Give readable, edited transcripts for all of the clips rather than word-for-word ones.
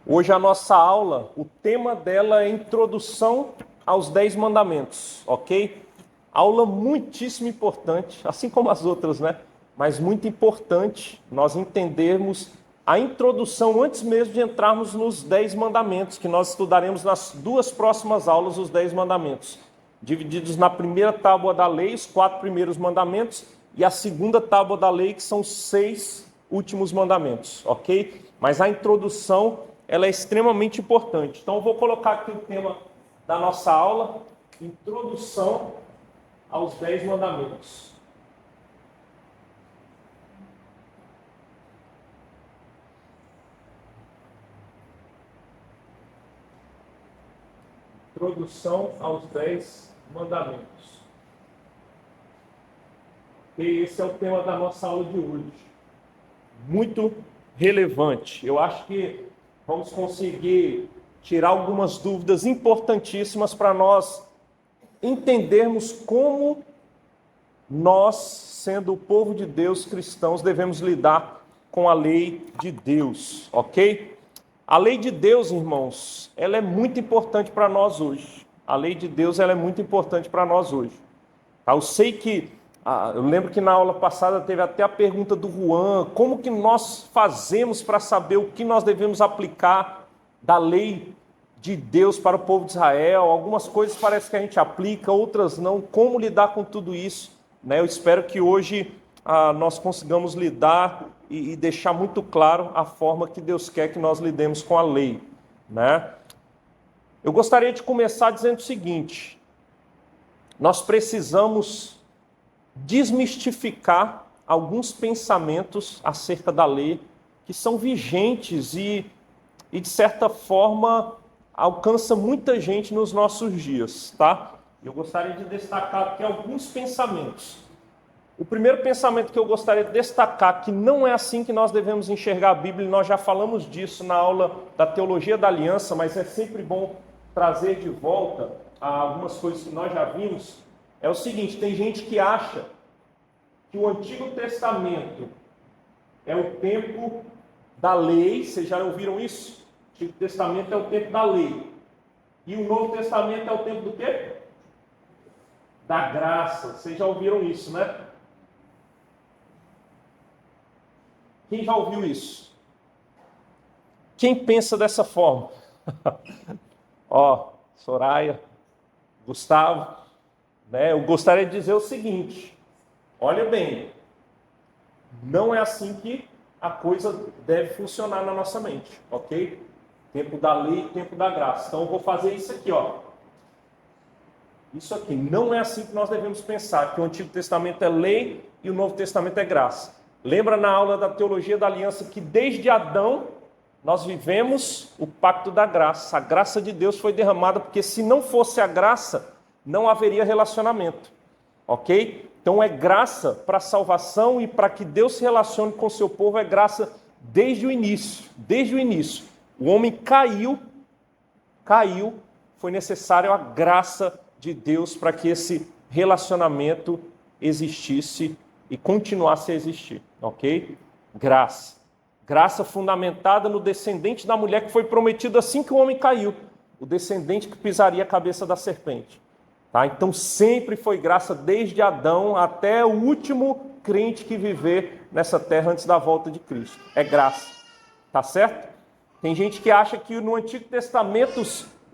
Hoje a nossa aula, o tema dela é Introdução aos 10 Mandamentos, ok? Aula muitíssimo importante, assim como as outras, né? Mas muito importante nós entendermos a introdução antes mesmo de entrarmos nos 10 mandamentos, que nós estudaremos nas duas próximas aulas, os 10 mandamentos, divididos na primeira tábua da lei, os 4 primeiros mandamentos, e a segunda tábua da lei, que são os 6 últimos mandamentos, ok? Mas a introdução, ela é extremamente importante. Então, eu vou colocar aqui o tema da nossa aula, Introdução aos 10 mandamentos. Introdução aos 10 mandamentos. E esse é o tema da nossa aula de hoje. Muito relevante. Eu acho que vamos conseguir tirar algumas dúvidas importantíssimas para nós entendermos como nós, sendo o povo de Deus, cristãos, devemos lidar com a lei de Deus, ok? A lei de Deus, irmãos, ela é muito importante para nós hoje. A lei de Deus, ela é muito importante para nós hoje. Eu sei que, eu lembro que na aula passada teve até a pergunta do Juan, como que nós fazemos para saber o que nós devemos aplicar da lei de Deus para o povo de Israel? Algumas coisas parece que a gente aplica, outras não. Como lidar com tudo isso? Eu espero que hoje nós consigamos lidar e deixar muito claro a forma que Deus quer que nós lidemos com a lei, né? Eu gostaria de começar dizendo o seguinte: nós precisamos desmistificar alguns pensamentos acerca da lei que são vigentes e de certa forma alcança muita gente nos nossos dias, tá? Eu gostaria de destacar aqui alguns pensamentos. O primeiro pensamento que eu gostaria de destacar, que não é assim que nós devemos enxergar a Bíblia, e nós já falamos disso na aula da Teologia da Aliança, mas é sempre bom trazer de volta algumas coisas que nós já vimos, é o seguinte: tem gente que acha que o Antigo Testamento é o tempo da lei. Vocês já ouviram isso? O Antigo Testamento é o tempo da lei. E o Novo Testamento é o tempo do quê? Da graça. Vocês já ouviram isso, né? Quem já ouviu isso? Quem pensa dessa forma? Soraya, Gustavo, né? Eu gostaria de dizer o seguinte: olha bem, não é assim que a coisa deve funcionar na nossa mente, ok? Tempo da lei, tempo da graça. Então eu vou fazer isso aqui, Isso aqui, não é assim que nós devemos pensar, que o Antigo Testamento é lei e o Novo Testamento é graça. Lembra na aula da Teologia da Aliança que desde Adão nós vivemos o pacto da graça. A graça de Deus foi derramada, porque se não fosse a graça, não haveria relacionamento, ok? Então é graça para a salvação e para que Deus se relacione com o seu povo, é graça desde o início. Desde o início. O homem caiu, foi necessário a graça de Deus para que esse relacionamento existisse e continuasse a existir, ok? Graça fundamentada no descendente da mulher que foi prometido assim que o homem caiu, o descendente que pisaria a cabeça da serpente. Tá? Então sempre foi graça desde Adão até o último crente que viver nessa terra antes da volta de Cristo. É graça, tá certo? Tem gente que acha que no Antigo Testamento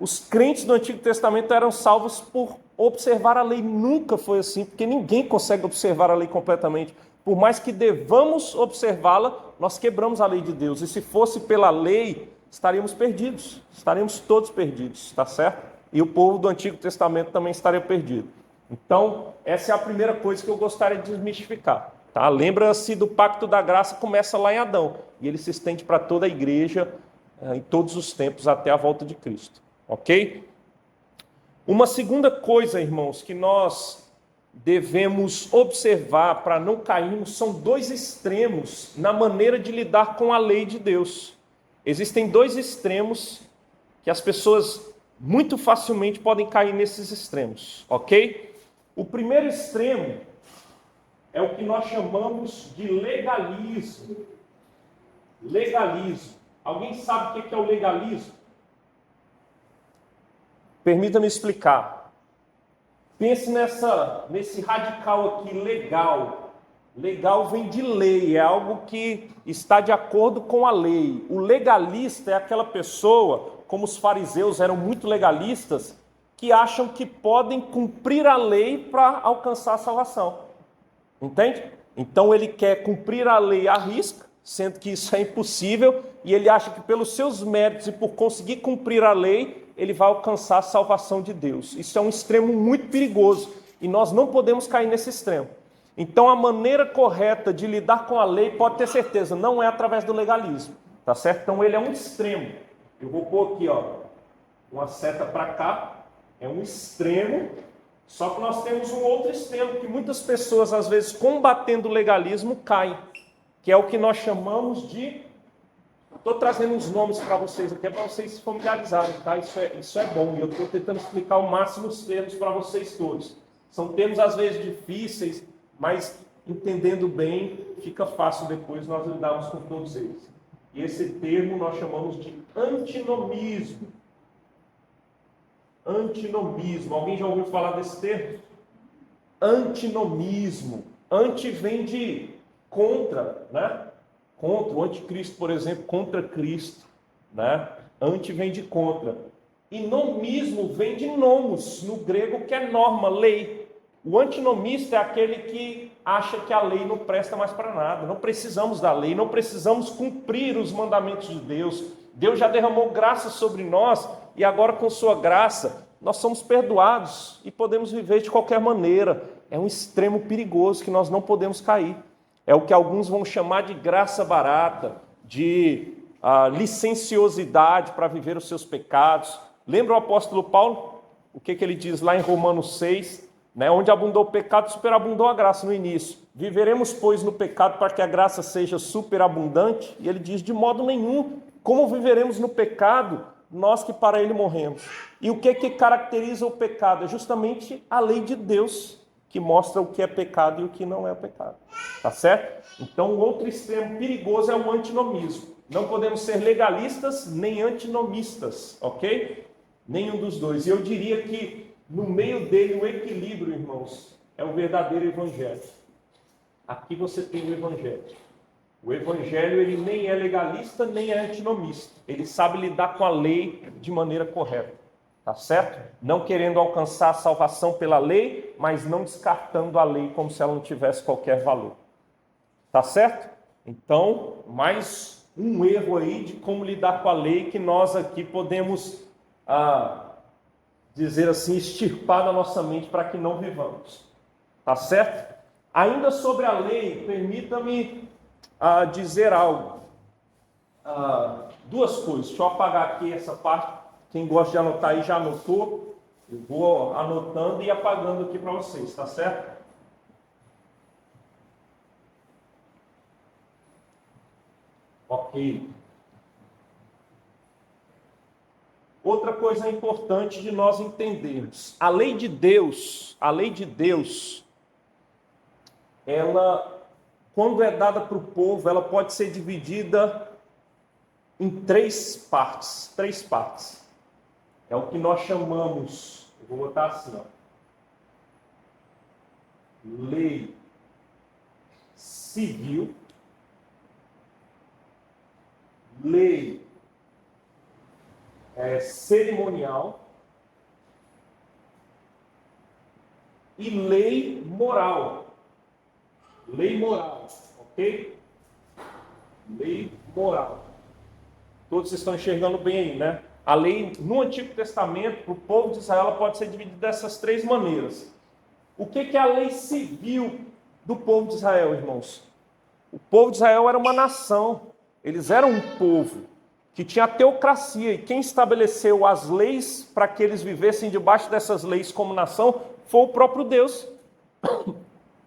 os crentes do Antigo Testamento eram salvos por observar a lei. Nunca foi assim, porque ninguém consegue observar a lei completamente. Por mais que devamos observá-la, nós quebramos a lei de Deus. E se fosse pela lei, estaríamos perdidos. Estaremos todos perdidos, tá certo? E o povo do Antigo Testamento também estaria perdido. Então, essa é a primeira coisa que eu gostaria de desmistificar. Tá? Lembra-se do pacto da graça, começa lá em Adão. E ele se estende para toda a igreja, em todos os tempos, até a volta de Cristo. Ok? Uma segunda coisa, irmãos, que nós devemos observar para não cairmos são dois extremos na maneira de lidar com a lei de Deus. Existem dois extremos que as pessoas muito facilmente podem cair nesses extremos, ok? O primeiro extremo é o que nós chamamos de legalismo. Legalismo. Alguém sabe o que é o legalismo? Permita-me explicar. Pense nesse radical aqui, legal. Legal vem de lei, é algo que está de acordo com a lei. O legalista é aquela pessoa, como os fariseus eram muito legalistas, que acham que podem cumprir a lei para alcançar a salvação. Entende? Então ele quer cumprir a lei à risca, sendo que isso é impossível, e ele acha que pelos seus méritos e por conseguir cumprir a lei, ele vai alcançar a salvação de Deus. Isso é um extremo muito perigoso, e nós não podemos cair nesse extremo. Então a maneira correta de lidar com a lei, pode ter certeza, não é através do legalismo, tá certo? Então ele é um extremo. Eu vou pôr aqui, ó, uma seta para cá, é um extremo. Só que nós temos um outro extremo que muitas pessoas, às vezes, combatendo o legalismo, caem, que é o que nós chamamos de... Estou trazendo uns nomes para vocês aqui, para vocês se familiarizarem, tá? Isso é bom, e eu estou tentando explicar ao máximo os termos para vocês todos. São termos, às vezes, difíceis, mas entendendo bem, fica fácil depois nós lidarmos com todos eles. E esse termo nós chamamos de antinomismo. Antinomismo. Alguém já ouviu falar desse termo? Antinomismo. Anti vem de contra, né? Contra. O anticristo, por exemplo, contra Cristo, né? Anti vem de contra. E nomismo vem de nomos, no grego, que é norma, lei. O antinomista é aquele que acha que a lei não presta mais para nada. Não precisamos da lei, não precisamos cumprir os mandamentos de Deus. Deus já derramou graça sobre nós e agora com sua graça nós somos perdoados e podemos viver de qualquer maneira. É um extremo perigoso que nós não podemos cair. É o que alguns vão chamar de graça barata, de licenciosidade para viver os seus pecados. Lembra o apóstolo Paulo? O que ele diz lá em Romanos 6, né? Onde abundou o pecado, superabundou a graça no início. Viveremos, pois, no pecado para que a graça seja superabundante? E ele diz, de modo nenhum. Como viveremos no pecado, nós que para ele morremos? E o que caracteriza o pecado? É justamente a lei de Deus, que mostra o que é pecado e o que não é pecado. Tá certo? Então, o outro extremo perigoso é o antinomismo. Não podemos ser legalistas nem antinomistas, ok? Nenhum dos dois. E eu diria que no meio dele o equilíbrio, irmãos, é o verdadeiro evangelho. Aqui você tem o evangelho. O evangelho, ele nem é legalista, nem é antinomista. Ele sabe lidar com a lei de maneira correta. Tá certo? Não querendo alcançar a salvação pela lei, mas não descartando a lei como se ela não tivesse qualquer valor. Tá certo? Então, mais um erro aí de como lidar com a lei que nós aqui podemos, dizer assim, extirpar da nossa mente para que não vivamos. Tá certo? Ainda sobre a lei, permita-me dizer algo. Duas coisas. Deixa eu apagar aqui essa parte. Quem gosta de anotar aí já anotou. Eu vou anotando e apagando aqui para vocês, tá certo? Ok. Outra coisa importante de nós entendermos. A lei de Deus, ela, quando é dada para o povo, ela pode ser dividida em três partes. É o que nós chamamos, eu vou botar assim, ó, lei civil, lei cerimonial e lei moral. Lei moral, ok? Lei moral. Todos estão enxergando bem aí, né? A lei no Antigo Testamento, para o povo de Israel, ela pode ser dividida dessas três maneiras. O que é a lei civil do povo de Israel, irmãos? O povo de Israel era uma nação. Eles eram um povo que tinha a teocracia. E quem estabeleceu as leis para que eles vivessem debaixo dessas leis como nação foi o próprio Deus,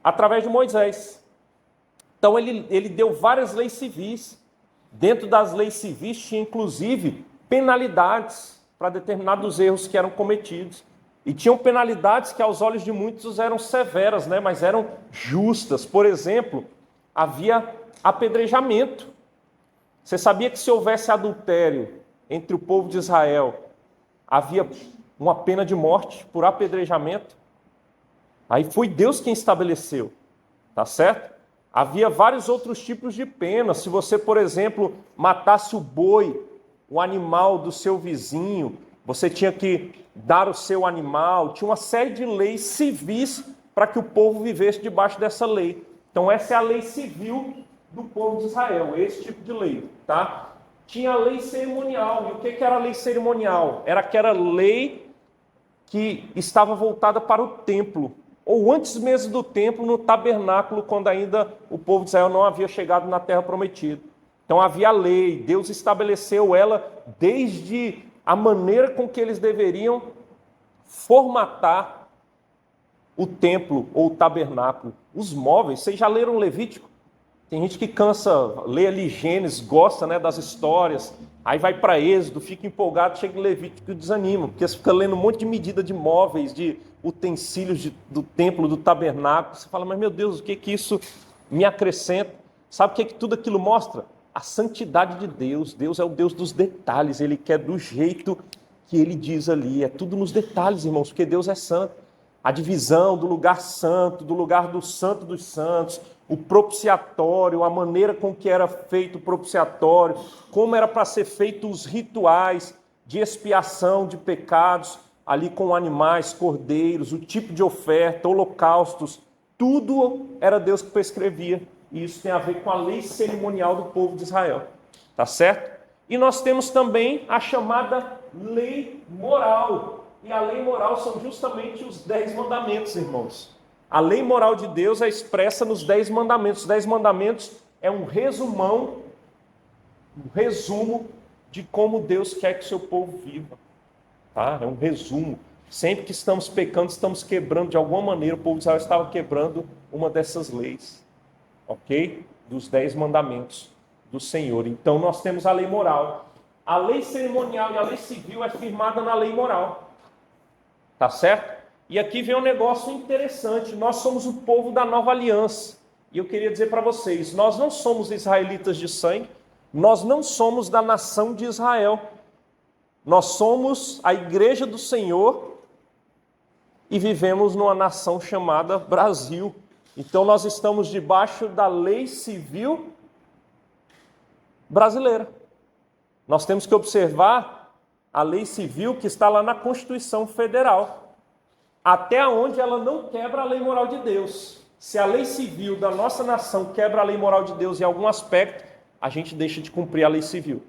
através de Moisés. Então ele deu várias leis civis. Dentro das leis civis tinha inclusive penalidades para determinados erros que eram cometidos. E tinham penalidades que aos olhos de muitos eram severas, né? Mas eram justas. Por exemplo, havia apedrejamento. Você sabia que se houvesse adultério entre o povo de Israel, havia uma pena de morte por apedrejamento? Aí foi Deus quem estabeleceu, tá certo? Havia vários outros tipos de penas. Se você, por exemplo, matasse o boi, o animal do seu vizinho, você tinha que dar o seu animal. Tinha uma série de leis civis para que o povo vivesse debaixo dessa lei. Então essa é a lei civil do povo de Israel, esse tipo de lei, tá? Tinha a lei cerimonial. E o que era a lei cerimonial? Era aquela lei que estava voltada para o templo, ou antes mesmo do templo, no tabernáculo, quando ainda o povo de Israel não havia chegado na terra prometida. Então havia a lei, Deus estabeleceu ela desde a maneira com que eles deveriam formatar o templo ou o tabernáculo. Os móveis, vocês já leram Levítico? Tem gente que cansa, lê ali Gênesis, gosta, né, das histórias, aí vai para Êxodo, fica empolgado, chega em Levítico e desanima, porque você fica lendo um monte de medida de móveis, de utensílios do templo, do tabernáculo. Você fala, mas meu Deus, o que isso me acrescenta? Sabe o que tudo aquilo mostra? A santidade de Deus. Deus é o Deus dos detalhes, Ele quer do jeito que Ele diz ali. É tudo nos detalhes, irmãos, porque Deus é santo. A divisão do lugar santo, do lugar do santo dos santos, o propiciatório, a maneira com que era feito o propiciatório, como era para ser feito os rituais de expiação de pecados, ali com animais, cordeiros, o tipo de oferta, holocaustos, tudo era Deus que prescrevia. E isso tem a ver com a lei cerimonial do povo de Israel, tá certo? E nós temos também a chamada lei moral. E a lei moral são justamente os 10 mandamentos, irmãos. A lei moral de Deus é expressa nos 10 mandamentos. Os 10 mandamentos é um resumão, um resumo de como Deus quer que o seu povo viva. Tá? É um resumo. Sempre que estamos pecando, estamos quebrando de alguma maneira. O povo de Israel estava quebrando uma dessas leis. Ok? Dos 10 mandamentos do Senhor. Então nós temos a lei moral. A lei cerimonial e a lei civil é firmada na lei moral. Tá certo? E aqui vem um negócio interessante. Nós somos o povo da nova aliança. E eu queria dizer para vocês, nós não somos israelitas de sangue, nós não somos da nação de Israel. Nós somos a igreja do Senhor e vivemos numa nação chamada Brasil. Então nós estamos debaixo da lei civil brasileira. Nós temos que observar a lei civil que está lá na Constituição Federal, até onde ela não quebra a lei moral de Deus. Se a lei civil da nossa nação quebra a lei moral de Deus em algum aspecto, a gente deixa de cumprir a lei civil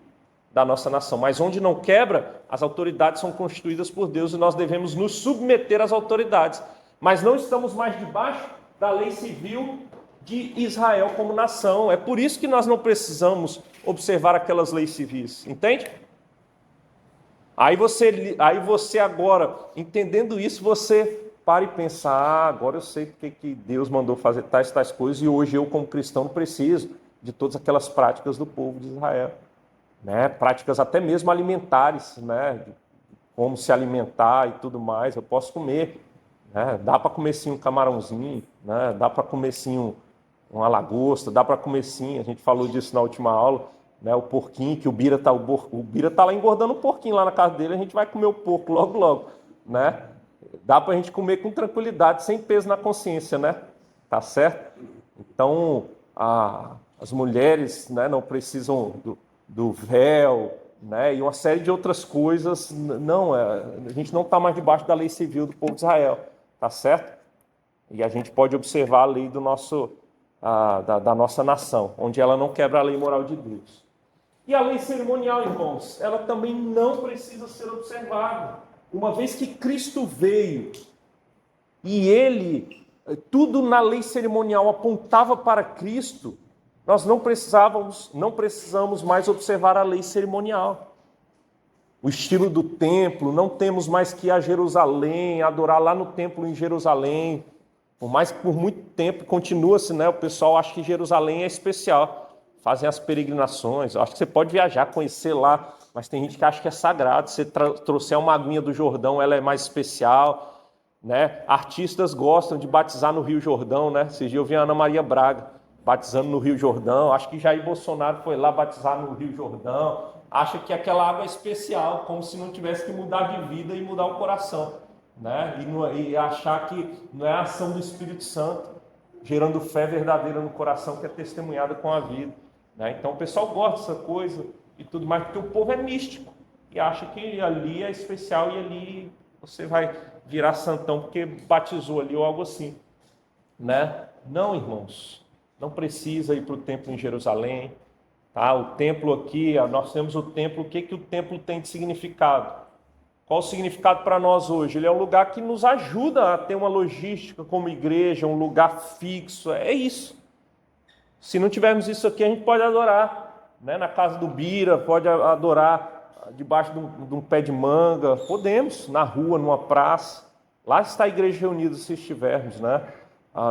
da nossa nação. Mas onde não quebra, as autoridades são constituídas por Deus e nós devemos nos submeter às autoridades. Mas não estamos mais debaixo da lei civil de Israel como nação. É por isso que nós não precisamos observar aquelas leis civis, entende? Aí você agora, entendendo isso, você para e pensa, agora eu sei porque que Deus mandou fazer tais coisas e hoje eu, como cristão, não preciso de todas aquelas práticas do povo de Israel. Né? Práticas até mesmo alimentares, né? De como se alimentar e tudo mais, eu posso comer. Né? Dá para comer sim um camarãozinho, né? Dá para comer sim uma lagosta, dá para comer sim, a gente falou disso na última aula, né, o porquinho, que o Bira tá lá engordando o porquinho lá na casa dele, a gente vai comer o porco logo, né? Dá para a gente comer com tranquilidade, sem peso na consciência, né? Tá certo? Então, as mulheres, né, não precisam do véu, né, e uma série de outras coisas. Não, a gente não está mais debaixo da lei civil do povo de Israel, tá certo? E a gente pode observar a lei da nossa nação, onde ela não quebra a lei moral de Deus. E a lei cerimonial, irmãos, ela também não precisa ser observada. Uma vez que Cristo veio e tudo na lei cerimonial apontava para Cristo, nós não precisamos mais observar a lei cerimonial. O estilo do templo, não temos mais que ir a Jerusalém, adorar lá no templo em Jerusalém. Por mais que por muito tempo continua-se, né? O pessoal acha que Jerusalém é especial. Fazem as peregrinações. Eu acho que você pode viajar, conhecer lá, mas tem gente que acha que é sagrado. Se trouxer uma aguinha do Jordão, ela é mais especial. Né? Artistas gostam de batizar no Rio Jordão, né? Esses dias eu vi a Ana Maria Braga batizando no Rio Jordão. Acho que Jair Bolsonaro foi lá batizar no Rio Jordão. Acha que aquela água é especial, como se não tivesse que mudar de vida e mudar o coração, né? E achar que não é a ação do Espírito Santo, gerando fé verdadeira no coração, que é testemunhada com a vida, né? Então o pessoal gosta dessa coisa e tudo mais, porque o povo é místico e acha que ali é especial e ali você vai virar santão porque batizou ali ou algo assim, né? Não, irmãos, não precisa ir para o templo em Jerusalém, tá? O templo aqui, nós temos o templo. O que o templo tem de significado? Qual o significado para nós hoje? Ele é um lugar que nos ajuda a ter uma logística como igreja, um lugar fixo, é isso. Se não tivermos isso aqui, a gente pode adorar, né? Na casa do Bira, pode adorar debaixo de um pé de manga, podemos, na rua, numa praça. Lá está a igreja reunida, se estivermos, né?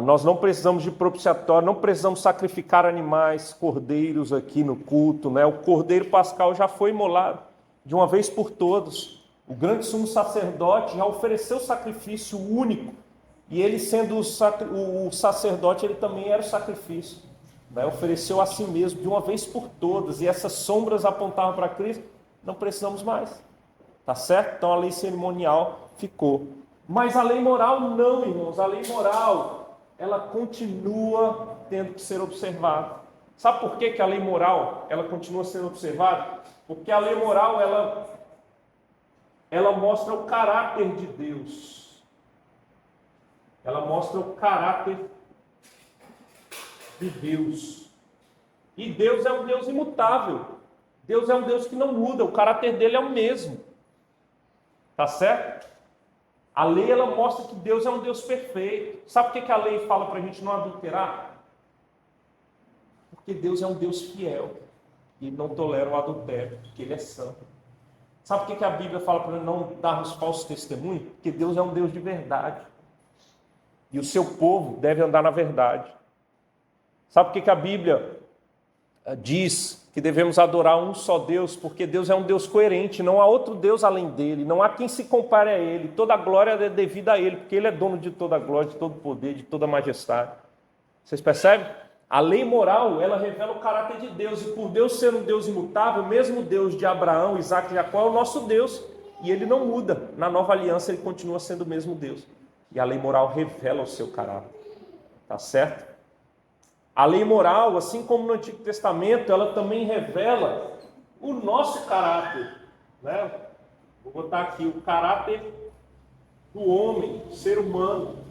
Nós não precisamos de propiciatório, não precisamos sacrificar animais, cordeiros aqui no culto, né? O cordeiro pascal já foi imolado de uma vez por todas. O grande sumo sacerdote já ofereceu sacrifício único, e ele sendo o sacerdote, ele também era o sacrifício, né? Ofereceu a si mesmo de uma vez por todas, e essas sombras apontavam para Cristo. Não precisamos mais, tá certo? Então a lei cerimonial ficou, mas a lei moral não, irmãos. A lei moral, ela continua tendo que ser observada. Sabe por que a lei moral ela continua sendo observada? Porque a lei moral ela mostra o caráter de Deus. Ela mostra o caráter de Deus. E Deus é um Deus imutável. Deus é um Deus que não muda. O caráter dele é o mesmo. Tá certo? A lei, ela mostra que Deus é um Deus perfeito. Sabe por que a lei fala para a gente não adulterar? Porque Deus é um Deus fiel e não tolera o adultério, porque Ele é santo. Sabe por que a Bíblia fala para não darmos falso testemunho? Porque Deus é um Deus de verdade. E o seu povo deve andar na verdade. Sabe por que a Bíblia diz que devemos adorar um só Deus? Porque Deus é um Deus coerente, não há outro Deus além dele, não há quem se compare a ele. Toda a glória é devida a ele, porque ele é dono de toda a glória, de todo o poder, de toda a majestade. Vocês percebem? A lei moral, ela revela o caráter de Deus, e por Deus ser um Deus imutável, mesmo Deus de Abraão, Isaac e Jacó é o nosso Deus, e ele não muda. Na nova aliança ele continua sendo o mesmo Deus. E a lei moral revela o seu caráter. Tá certo? A lei moral, assim como no Antigo Testamento, ela também revela o nosso caráter, né? Vou botar aqui o caráter do homem, do ser humano,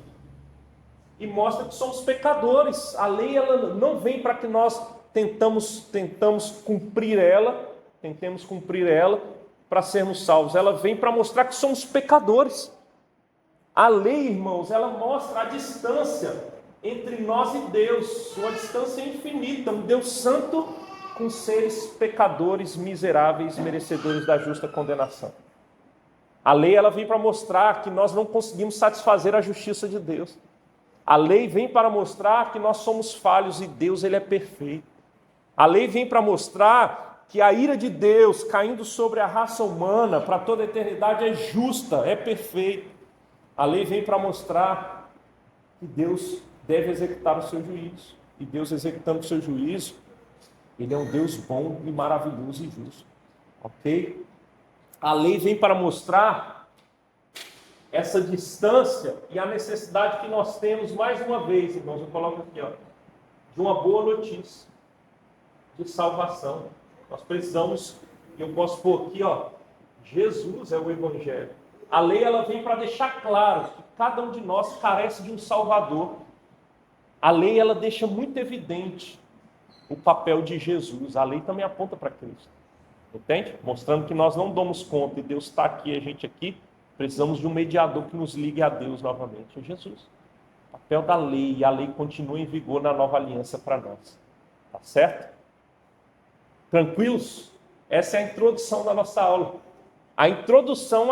e mostra que somos pecadores. A lei, ela não vem para que nós tentemos cumprir ela, tentemos cumprir ela para sermos salvos. Ela vem para mostrar que somos pecadores. A lei, irmãos, ela mostra a distância entre nós e Deus, uma distância infinita, um Deus santo com seres pecadores, miseráveis, merecedores da justa condenação. A lei, ela vem para mostrar que nós não conseguimos satisfazer a justiça de Deus. A lei vem para mostrar que nós somos falhos e Deus, ele é perfeito. A lei vem para mostrar que a ira de Deus caindo sobre a raça humana para toda a eternidade é justa, é perfeita. A lei vem para mostrar que Deus deve executar o seu juízo. E Deus, executando o seu juízo, ele é um Deus bom e maravilhoso e justo. Ok? A lei vem para mostrar essa distância e a necessidade que nós temos, mais uma vez, irmãos, eu coloco aqui, ó, de uma boa notícia de salvação. Nós precisamos, eu posso pôr aqui, ó, Jesus é o Evangelho. A lei, ela vem para deixar claro que cada um de nós carece de um Salvador. A lei, ela deixa muito evidente o papel de Jesus. A lei também aponta para Cristo. Entende? Mostrando que nós não damos conta e Deus está aqui, a gente aqui. Precisamos de um mediador que nos ligue a Deus novamente. É Jesus. O papel da lei, e a lei continua em vigor na nova aliança para nós. Tá certo? Tranquilos? Essa é a introdução da nossa aula. A introdução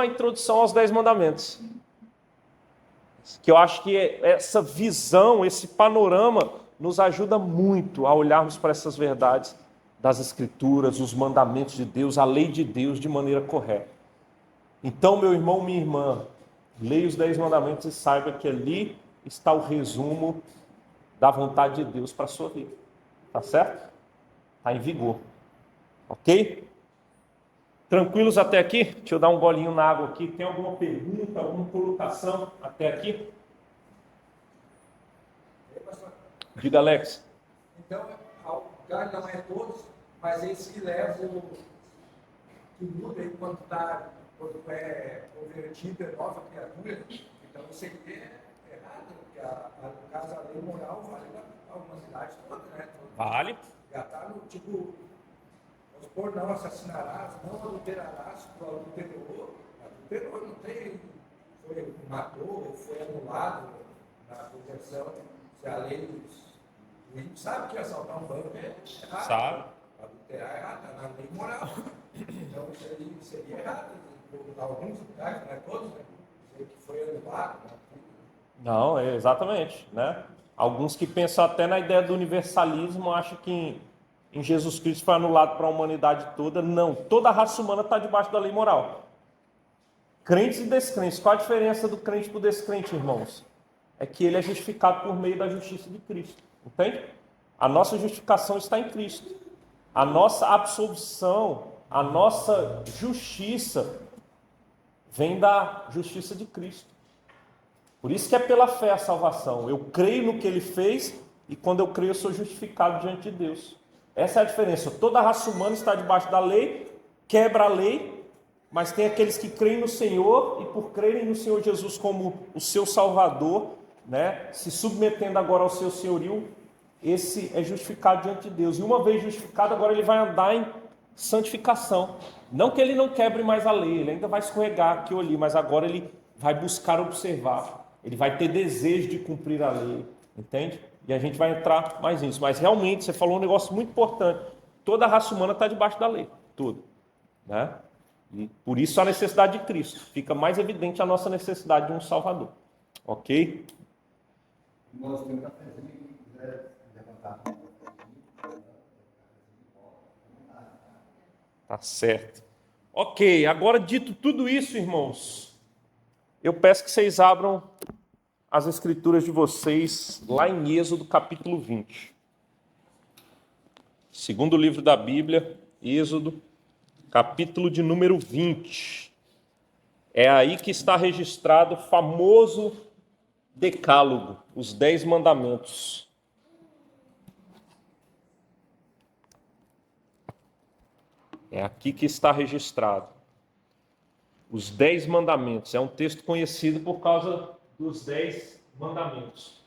aos 10 mandamentos. Que eu acho que essa visão, esse panorama, nos ajuda muito a olharmos para essas verdades das Escrituras, os mandamentos de Deus, a lei de Deus de maneira correta. Então, meu irmão, minha irmã, leia os 10 mandamentos e saiba que ali está o resumo da vontade de Deus para a sua vida. Tá certo? Está em vigor. Ok? Tranquilos até aqui? Deixa eu dar um golinho na água aqui. Tem alguma pergunta, alguma colocação até aqui? Diga, Alex. Então, não é todos, mas eles que levam, que mudam quando é convertido, é nova criatura. Então, isso aqui é errado, porque no caso, a lei moral vale a humanidade toda, né? Vale. Já está no tipo, vamos supor, não assassinarás, não adulterarás, o adulterou, não tem, matou, foi anulado na conversão, se a lei a gente sabe que assaltar um banco é errado. Sabe. Adulterar é errado, é na lei moral. Então isso aí seria errado. Em alguns lugares, não é todos, né? Dizer que foi anulado. Né? Não, exatamente, né? Alguns que pensam até na ideia do universalismo acham que em Jesus Cristo foi anulado para a humanidade toda. Não, toda a raça humana está debaixo da lei moral. Crentes e descrentes. Qual a diferença do crente para o descrente, irmãos? É que ele é justificado por meio da justiça de Cristo. Entende? A nossa justificação está em Cristo. A nossa absolvição, a nossa justiça vem da justiça de Cristo. Por isso que é pela fé a salvação. Eu creio no que ele fez e quando eu creio eu sou justificado diante de Deus. Essa é a diferença. Toda a raça humana está debaixo da lei, quebra a lei, mas tem aqueles que creem no Senhor e por crerem no Senhor Jesus como o seu Salvador, né, se submetendo agora ao seu senhorio, esse é justificado diante de Deus. E uma vez justificado, agora ele vai andar em santificação. Não que ele não quebre mais a lei, ele ainda vai escorregar aqui ou ali, mas agora ele vai buscar observar. Ele vai ter desejo de cumprir a lei, entende? E a gente vai entrar mais nisso. Mas realmente, você falou um negócio muito importante. Toda a raça humana está debaixo da lei, tudo, né? E por isso a necessidade de Cristo. Fica mais evidente a nossa necessidade de um Salvador. Ok? Nós temos um cafezinho que quiser levantar. Tá certo. Ok, agora dito tudo isso, irmãos, eu peço que vocês abram as escrituras de vocês lá em Êxodo capítulo 20. Segundo livro da Bíblia, Êxodo, capítulo de número 20. É aí que está registrado o famoso Decálogo, os 10 mandamentos. É aqui que está registrado. Os 10 mandamentos. É um texto conhecido por causa dos 10 mandamentos.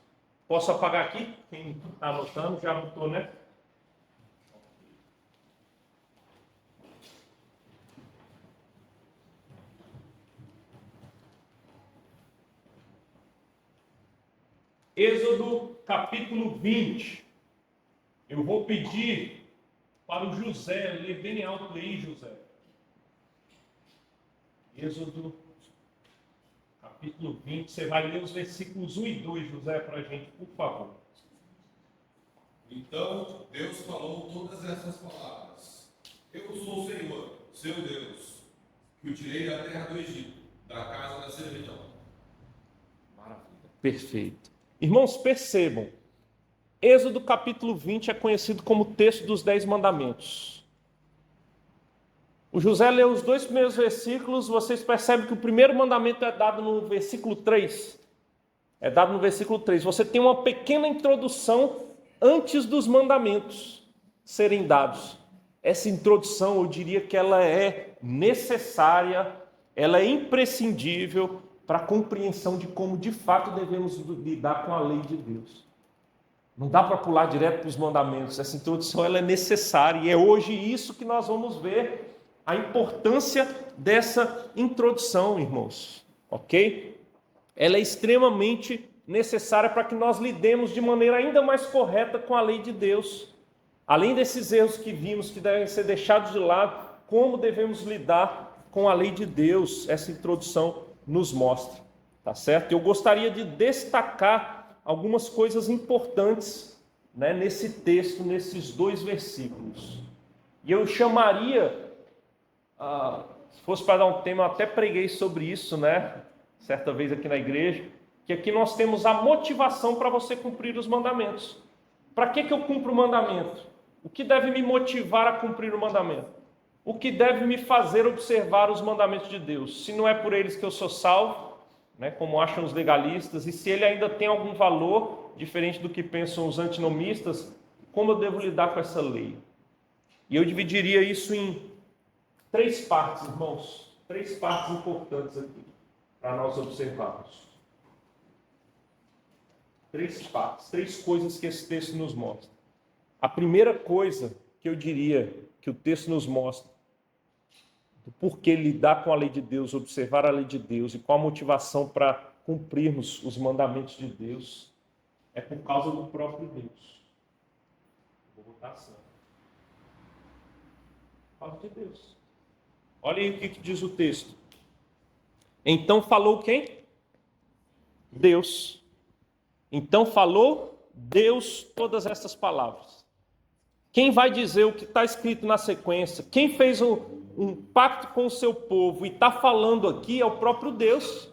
Posso apagar aqui? Quem está anotando já anotou, né? Êxodo capítulo 20. Eu vou pedir para o José ler bem alto aí, José. Êxodo capítulo 20. Você vai ler os versículos 1 e 2, José, para a gente, por favor. Então Deus falou todas essas palavras. Eu sou o Senhor, seu Deus, que o tirei da terra do Egito, da casa da servidão. Maravilha. Perfeito. Irmãos, percebam, Êxodo capítulo 20 é conhecido como o texto dos 10 mandamentos. O José leu os 2 primeiros versículos, vocês percebem que o primeiro mandamento é dado no versículo 3. É dado no versículo 3. Você tem uma pequena introdução antes dos mandamentos serem dados. Essa introdução, eu diria que ela é necessária, ela é imprescindível para a compreensão de como de fato devemos lidar com a lei de Deus. Não dá para pular direto para os mandamentos. Essa introdução ela é necessária e é hoje isso que nós vamos ver, a importância dessa introdução, irmãos. Ok? Ela é extremamente necessária para que nós lidemos de maneira ainda mais correta com a lei de Deus. Além desses erros que vimos que devem ser deixados de lado, como devemos lidar com a lei de Deus, essa introdução nos mostra, tá certo? Eu gostaria de destacar algumas coisas importantes, né, nesse texto, nesses 2 versículos. E eu chamaria, se fosse para dar um tema, eu até preguei sobre isso, né, certa vez aqui na igreja, que aqui nós temos a motivação para você cumprir os mandamentos. Para que eu cumpro o mandamento? O que deve me motivar a cumprir o mandamento? O que deve me fazer observar os mandamentos de Deus? Se não é por eles que eu sou salvo, né, como acham os legalistas, e se ele ainda tem algum valor, diferente do que pensam os antinomistas, como eu devo lidar com essa lei? E eu dividiria isso em 3 partes, irmãos. 3 partes importantes aqui, para nós observarmos. 3 partes, 3 coisas que esse texto nos mostra. A primeira coisa que eu diria que o texto nos mostra, do porquê lidar com a lei de Deus, observar a lei de Deus e qual a motivação para cumprirmos os mandamentos de Deus, é por causa do próprio Deus. Vou botar assim. Por causa de Deus. Olha aí o que diz o texto. Então falou quem? Deus. Então falou Deus todas essas palavras. Quem vai dizer o que está escrito na sequência? Quem fez um pacto com o seu povo e está falando aqui é o próprio Deus.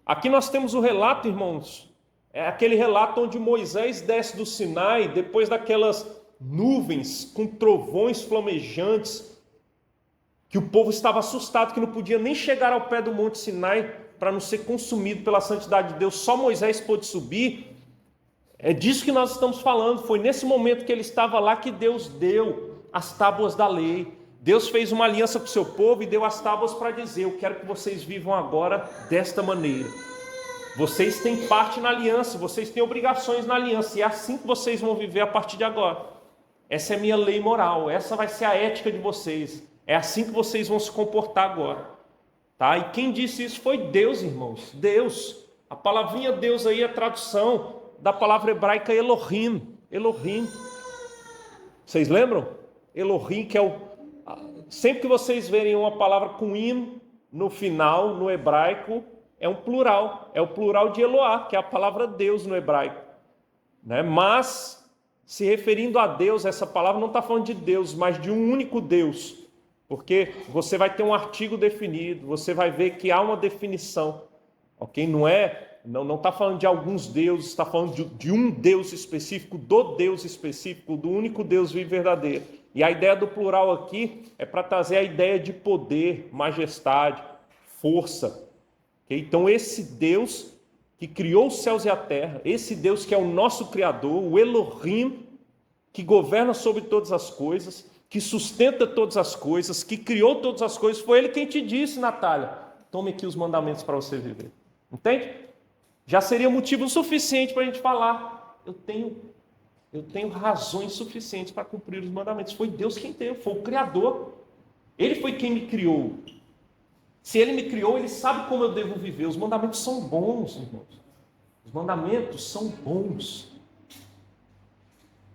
Aqui nós temos o relato, irmãos. É aquele relato onde Moisés desce do Sinai, depois daquelas nuvens com trovões flamejantes, que o povo estava assustado, que não podia nem chegar ao pé do Monte Sinai para não ser consumido pela santidade de Deus. Só Moisés pôde subir. É disso que nós estamos falando. Foi nesse momento que ele estava lá que Deus deu as tábuas da lei. Deus fez uma aliança com o seu povo e deu as tábuas para dizer: eu quero que vocês vivam agora desta maneira. Vocês têm parte na aliança, vocês têm obrigações na aliança, e é assim que vocês vão viver a partir de agora. Essa é a minha lei moral, essa vai ser a ética de vocês. É assim que vocês vão se comportar agora. Tá? E quem disse isso foi Deus, irmãos. Deus. A palavrinha Deus aí é a tradução da palavra hebraica Elohim. Elohim. Vocês lembram? Elohim, que é o... Sempre que vocês verem uma palavra com im no final, no hebraico, é um plural. É o plural de Eloá, que é a palavra Deus no hebraico. Né? Mas, se referindo a Deus, essa palavra não está falando de Deus, mas de um único Deus. Porque você vai ter um artigo definido, você vai ver que há uma definição. Ok? Não está falando de alguns deuses, está falando de um Deus específico, do Deus específico, do único Deus vivo e verdadeiro. E a ideia do plural aqui é para trazer a ideia de poder, majestade, força. Okay? Então esse Deus que criou os céus e a terra, esse Deus que é o nosso Criador, o Elohim, que governa sobre todas as coisas, que sustenta todas as coisas, que criou todas as coisas, foi Ele quem te disse, Natália, tome aqui os mandamentos para você viver. Entende? Já seria motivo suficiente para a gente falar, eu tenho razões suficientes para cumprir os mandamentos. Foi Deus quem deu, foi o Criador. Ele foi quem me criou. Se Ele me criou, Ele sabe como eu devo viver. Os mandamentos são bons, irmãos. Os mandamentos são bons.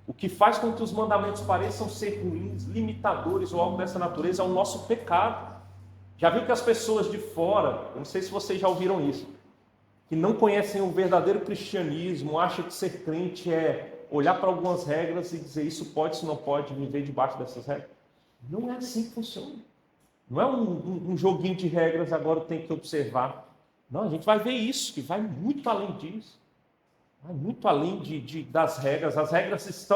O que faz com que os mandamentos pareçam ser ruins, limitadores ou algo dessa natureza é o nosso pecado. Já viu que as pessoas de fora, eu não sei se vocês já ouviram isso, que não conhecem o verdadeiro cristianismo, acham que ser crente é olhar para algumas regras e dizer isso pode, isso não pode, viver debaixo dessas regras. Não é assim que funciona. Não é um joguinho de regras, agora tem que observar. Não, a gente vai ver isso, que vai muito além disso. Vai muito além das regras. As regras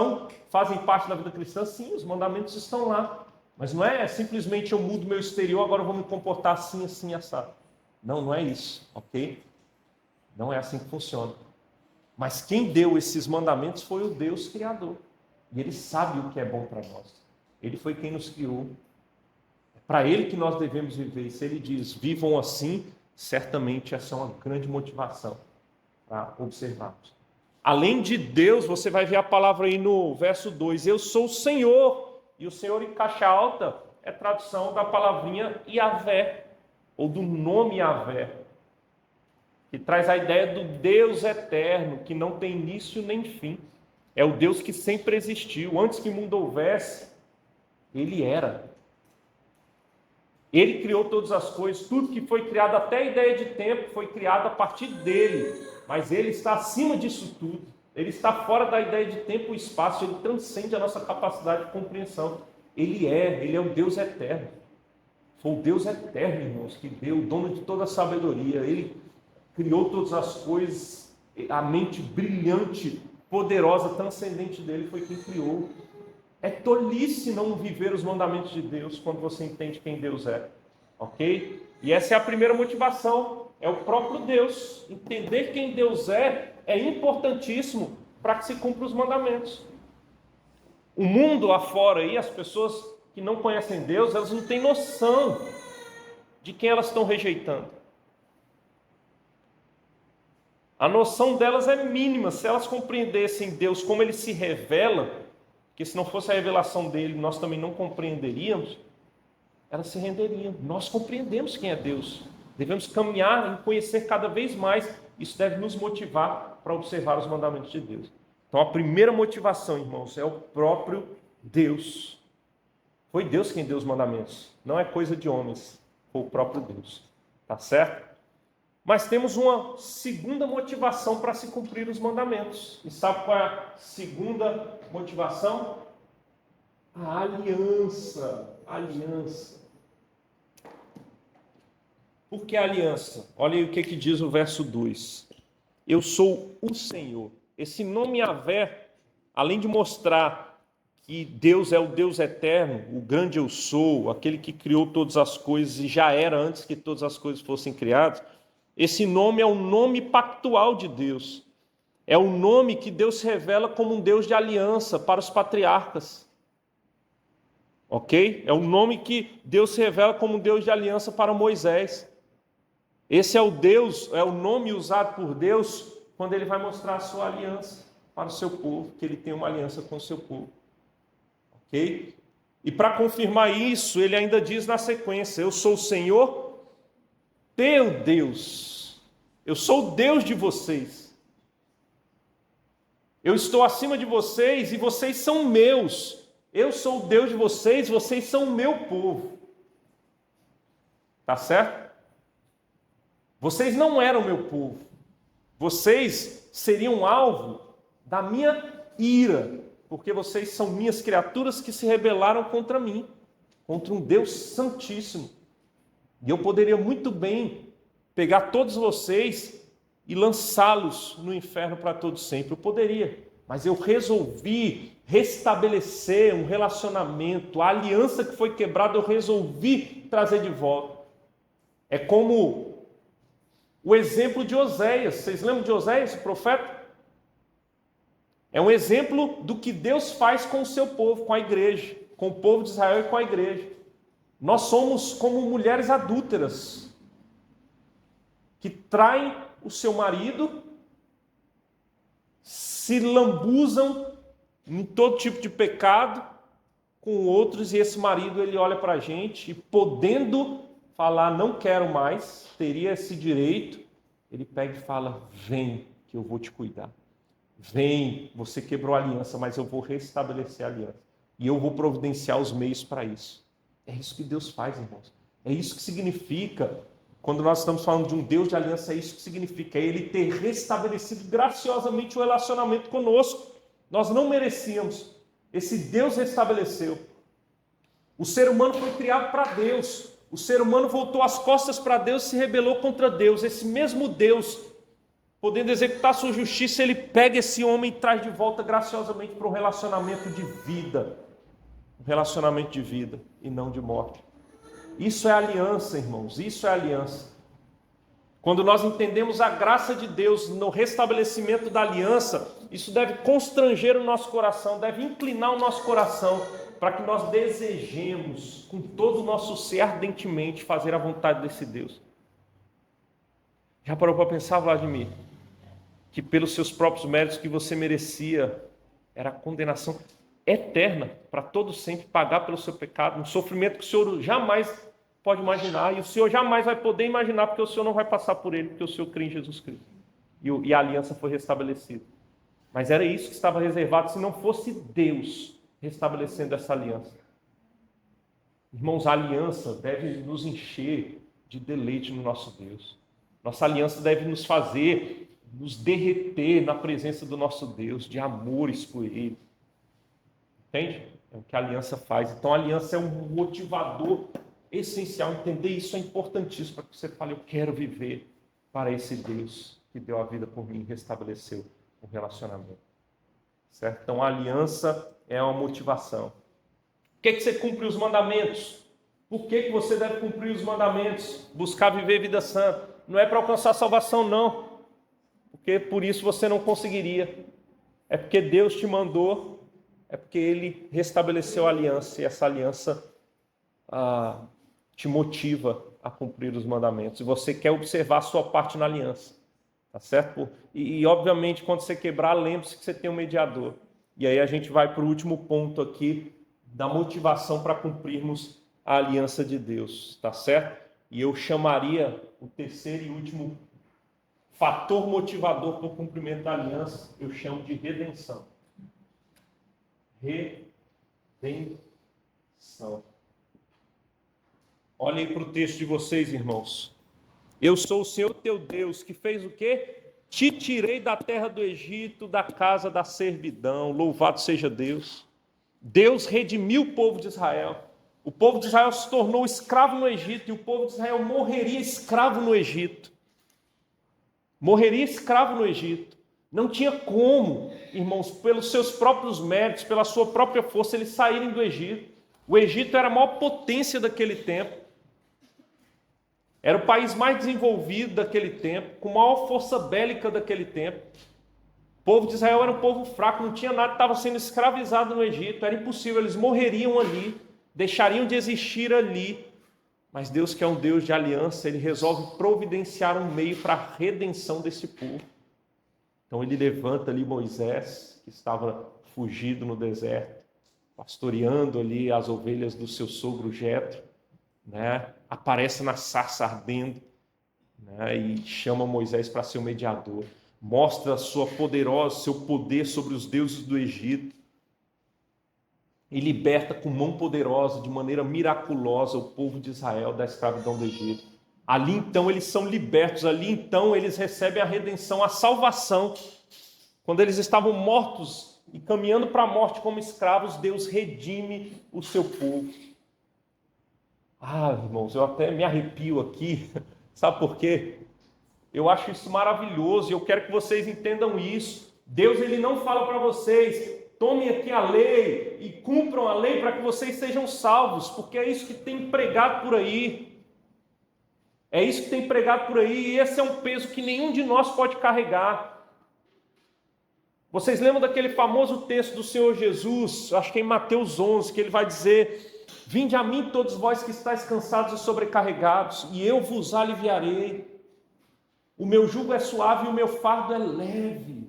fazem parte da vida cristã, sim, os mandamentos estão lá. Mas não é simplesmente eu mudo meu exterior, agora eu vou me comportar assim, assim, assado. Não é isso, ok? Não é assim que funciona. Mas quem deu esses mandamentos foi o Deus Criador. E Ele sabe o que é bom para nós. Ele foi quem nos criou. É para Ele que nós devemos viver. E se Ele diz, vivam assim, certamente essa é uma grande motivação para observarmos. Além de Deus, você vai ver a palavra aí no verso 2, eu sou o Senhor. E o Senhor em caixa alta é tradução da palavrinha Yahvé, ou do nome Yahvé, que traz a ideia do Deus eterno, que não tem início nem fim. É o Deus que sempre existiu. Antes que o mundo houvesse, Ele era. Ele criou todas as coisas, tudo que foi criado, até a ideia de tempo, foi criado a partir dele. Mas Ele está acima disso tudo. Ele está fora da ideia de tempo e espaço. Ele transcende a nossa capacidade de compreensão. Ele é o Deus eterno. Foi o Deus eterno, irmãos, que deu, o dono de toda a sabedoria. Ele criou todas as coisas, a mente brilhante poderosa, transcendente dele foi quem criou. É tolice não viver os mandamentos de Deus quando você entende quem Deus é, ok? E essa é a primeira motivação, é o próprio Deus. Entender quem Deus é importantíssimo para que se cumpra os mandamentos. O mundo lá fora aí, as pessoas que não conhecem Deus, elas não têm noção de quem elas estão rejeitando. A noção delas é mínima. Se elas compreendessem Deus como Ele se revela, que se não fosse a revelação dele, nós também não compreenderíamos, elas se renderiam. Nós compreendemos quem é Deus. Devemos caminhar em conhecer cada vez mais. Isso deve nos motivar para observar os mandamentos de Deus. Então a primeira motivação, irmãos, é o próprio Deus. Foi Deus quem deu os mandamentos. Não é coisa de homens. Foi o próprio Deus. Tá certo? Mas temos uma segunda motivação para se cumprir os mandamentos. E sabe qual é a segunda motivação? A aliança. Aliança. Por que a aliança? Olha aí o que diz o verso 2. Eu sou o Senhor. Esse nome Yahvé, além de mostrar que Deus é o Deus eterno, o grande eu sou, aquele que criou todas as coisas e já era antes que todas as coisas fossem criadas, esse nome é o nome pactual de Deus. É o nome que Deus revela como um Deus de aliança para os patriarcas. Ok? É o nome que Deus revela como um Deus de aliança para Moisés. Esse é o Deus, é o nome usado por Deus quando Ele vai mostrar a sua aliança para o seu povo, que Ele tem uma aliança com o seu povo. Ok? E para confirmar isso, Ele ainda diz na sequência, eu sou o Senhor, teu Deus. Eu sou o Deus de vocês. Eu estou acima de vocês e vocês são meus. Eu sou o Deus de vocês, vocês são o meu povo. Tá certo? Vocês não eram meu povo. Vocês seriam alvo da minha ira, porque vocês são minhas criaturas que se rebelaram contra mim, contra um Deus santíssimo. E eu poderia muito bem pegar todos vocês e lançá-los no inferno para todo sempre. Eu poderia, mas eu resolvi restabelecer um relacionamento, a aliança que foi quebrada, eu resolvi trazer de volta. É como o exemplo de Oséias. Vocês lembram de Oséias, o profeta? É um exemplo do que Deus faz com o seu povo, com a igreja, com o povo de Israel e com a igreja. Nós somos como mulheres adúlteras, que traem o seu marido, se lambuzam em todo tipo de pecado com outros, e esse marido ele olha para a gente e, podendo falar não quero mais, teria esse direito, ele pega e fala, vem que eu vou te cuidar. Vem, você quebrou a aliança, mas eu vou restabelecer a aliança. E eu vou providenciar os meios para isso. É isso que Deus faz, irmãos. É isso que significa, quando nós estamos falando de um Deus de aliança, é isso que significa. É Ele ter restabelecido graciosamente o relacionamento conosco. Nós não merecíamos. Esse Deus restabeleceu. O ser humano foi criado para Deus. O ser humano voltou as costas para Deus e se rebelou contra Deus. Esse mesmo Deus, podendo executar sua justiça, Ele pega esse homem e traz de volta graciosamente para um relacionamento de vida. Um relacionamento de vida e não de morte. Isso é aliança, irmãos. Isso é aliança. Quando nós entendemos a graça de Deus no restabelecimento da aliança, isso deve constranger o nosso coração, deve inclinar o nosso coração, para que nós desejemos, com todo o nosso ser ardentemente, fazer a vontade desse Deus. Já parou para pensar, Vladimir, que pelos seus próprios méritos que você merecia, era a condenação eterna, para todo sempre pagar pelo seu pecado, um sofrimento que o Senhor jamais pode imaginar, e o Senhor jamais vai poder imaginar, porque o Senhor não vai passar por ele, porque o Senhor crê em Jesus Cristo. E a aliança foi restabelecida. Mas era isso que estava reservado, se não fosse Deus restabelecendo essa aliança. Irmãos, a aliança deve nos encher de deleite no nosso Deus. Nossa aliança deve nos fazer, nos derreter na presença do nosso Deus, de amores por Ele. Entende? É o que a aliança faz. Então a aliança é um motivador essencial. Entender isso é importantíssimo para que você fale, eu quero viver para esse Deus que deu a vida por mim e restabeleceu um relacionamento. certo? Então a aliança é uma motivação. Por que você cumpre os mandamentos? Por que você deve cumprir os mandamentos? Buscar viver vida santa. Não é para alcançar a salvação, não. Porque por isso você não conseguiria. É porque Deus te mandou, é porque Ele restabeleceu a aliança, e essa aliança te motiva a cumprir os mandamentos. E você quer observar a sua parte na aliança. Tá certo? E obviamente, quando você quebrar, lembre-se que você tem um mediador. E aí a gente vai para o último ponto aqui, da motivação para cumprirmos a aliança de Deus. Tá certo? E eu chamaria o terceiro e último fator motivador para o cumprimento da aliança, eu chamo de redenção. Redenção. Olhem para o texto de vocês, irmãos. Eu sou o Senhor teu Deus, que fez o quê? Te tirei da terra do Egito, da casa da servidão. Louvado seja Deus. Deus redimiu o povo de Israel. O povo de Israel se tornou escravo no Egito, e o povo de Israel morreria escravo no Egito. Morreria escravo no Egito. Não tinha como, irmãos, pelos seus próprios méritos, pela sua própria força, eles saírem do Egito. O Egito era a maior potência daquele tempo. Era o país mais desenvolvido daquele tempo, com maior força bélica daquele tempo. O povo de Israel era um povo fraco, não tinha nada, estava sendo escravizado no Egito, era impossível, eles morreriam ali, deixariam de existir ali. Mas Deus, que é um Deus de aliança, Ele resolve providenciar um meio para a redenção desse povo. Então Ele levanta ali Moisés, que estava fugido no deserto, pastoreando ali as ovelhas do seu sogro Jetro, né? Aparece na sarça ardendo, né? E chama Moisés para ser o mediador. Mostra seu poder sobre os deuses do Egito. E liberta com mão poderosa, de maneira miraculosa, o povo de Israel da escravidão do Egito. Ali então eles são libertos, ali então eles recebem a redenção, a salvação. Quando eles estavam mortos e caminhando para a morte como escravos, Deus redime o seu povo. Irmãos, eu até me arrepio aqui, sabe por quê? Eu acho isso maravilhoso e eu quero que vocês entendam isso. Deus, Ele não fala para vocês: tomem aqui a lei e cumpram a lei para que vocês sejam salvos, porque é isso que tem pregado por aí. É isso que tem pregado por aí, e esse é um peso que nenhum de nós pode carregar. Vocês lembram daquele famoso texto do Senhor Jesus, acho que é em Mateus 11, que Ele vai dizer: vinde a mim todos vós que estáis cansados e sobrecarregados, e eu vos aliviarei. O meu jugo é suave e o meu fardo é leve.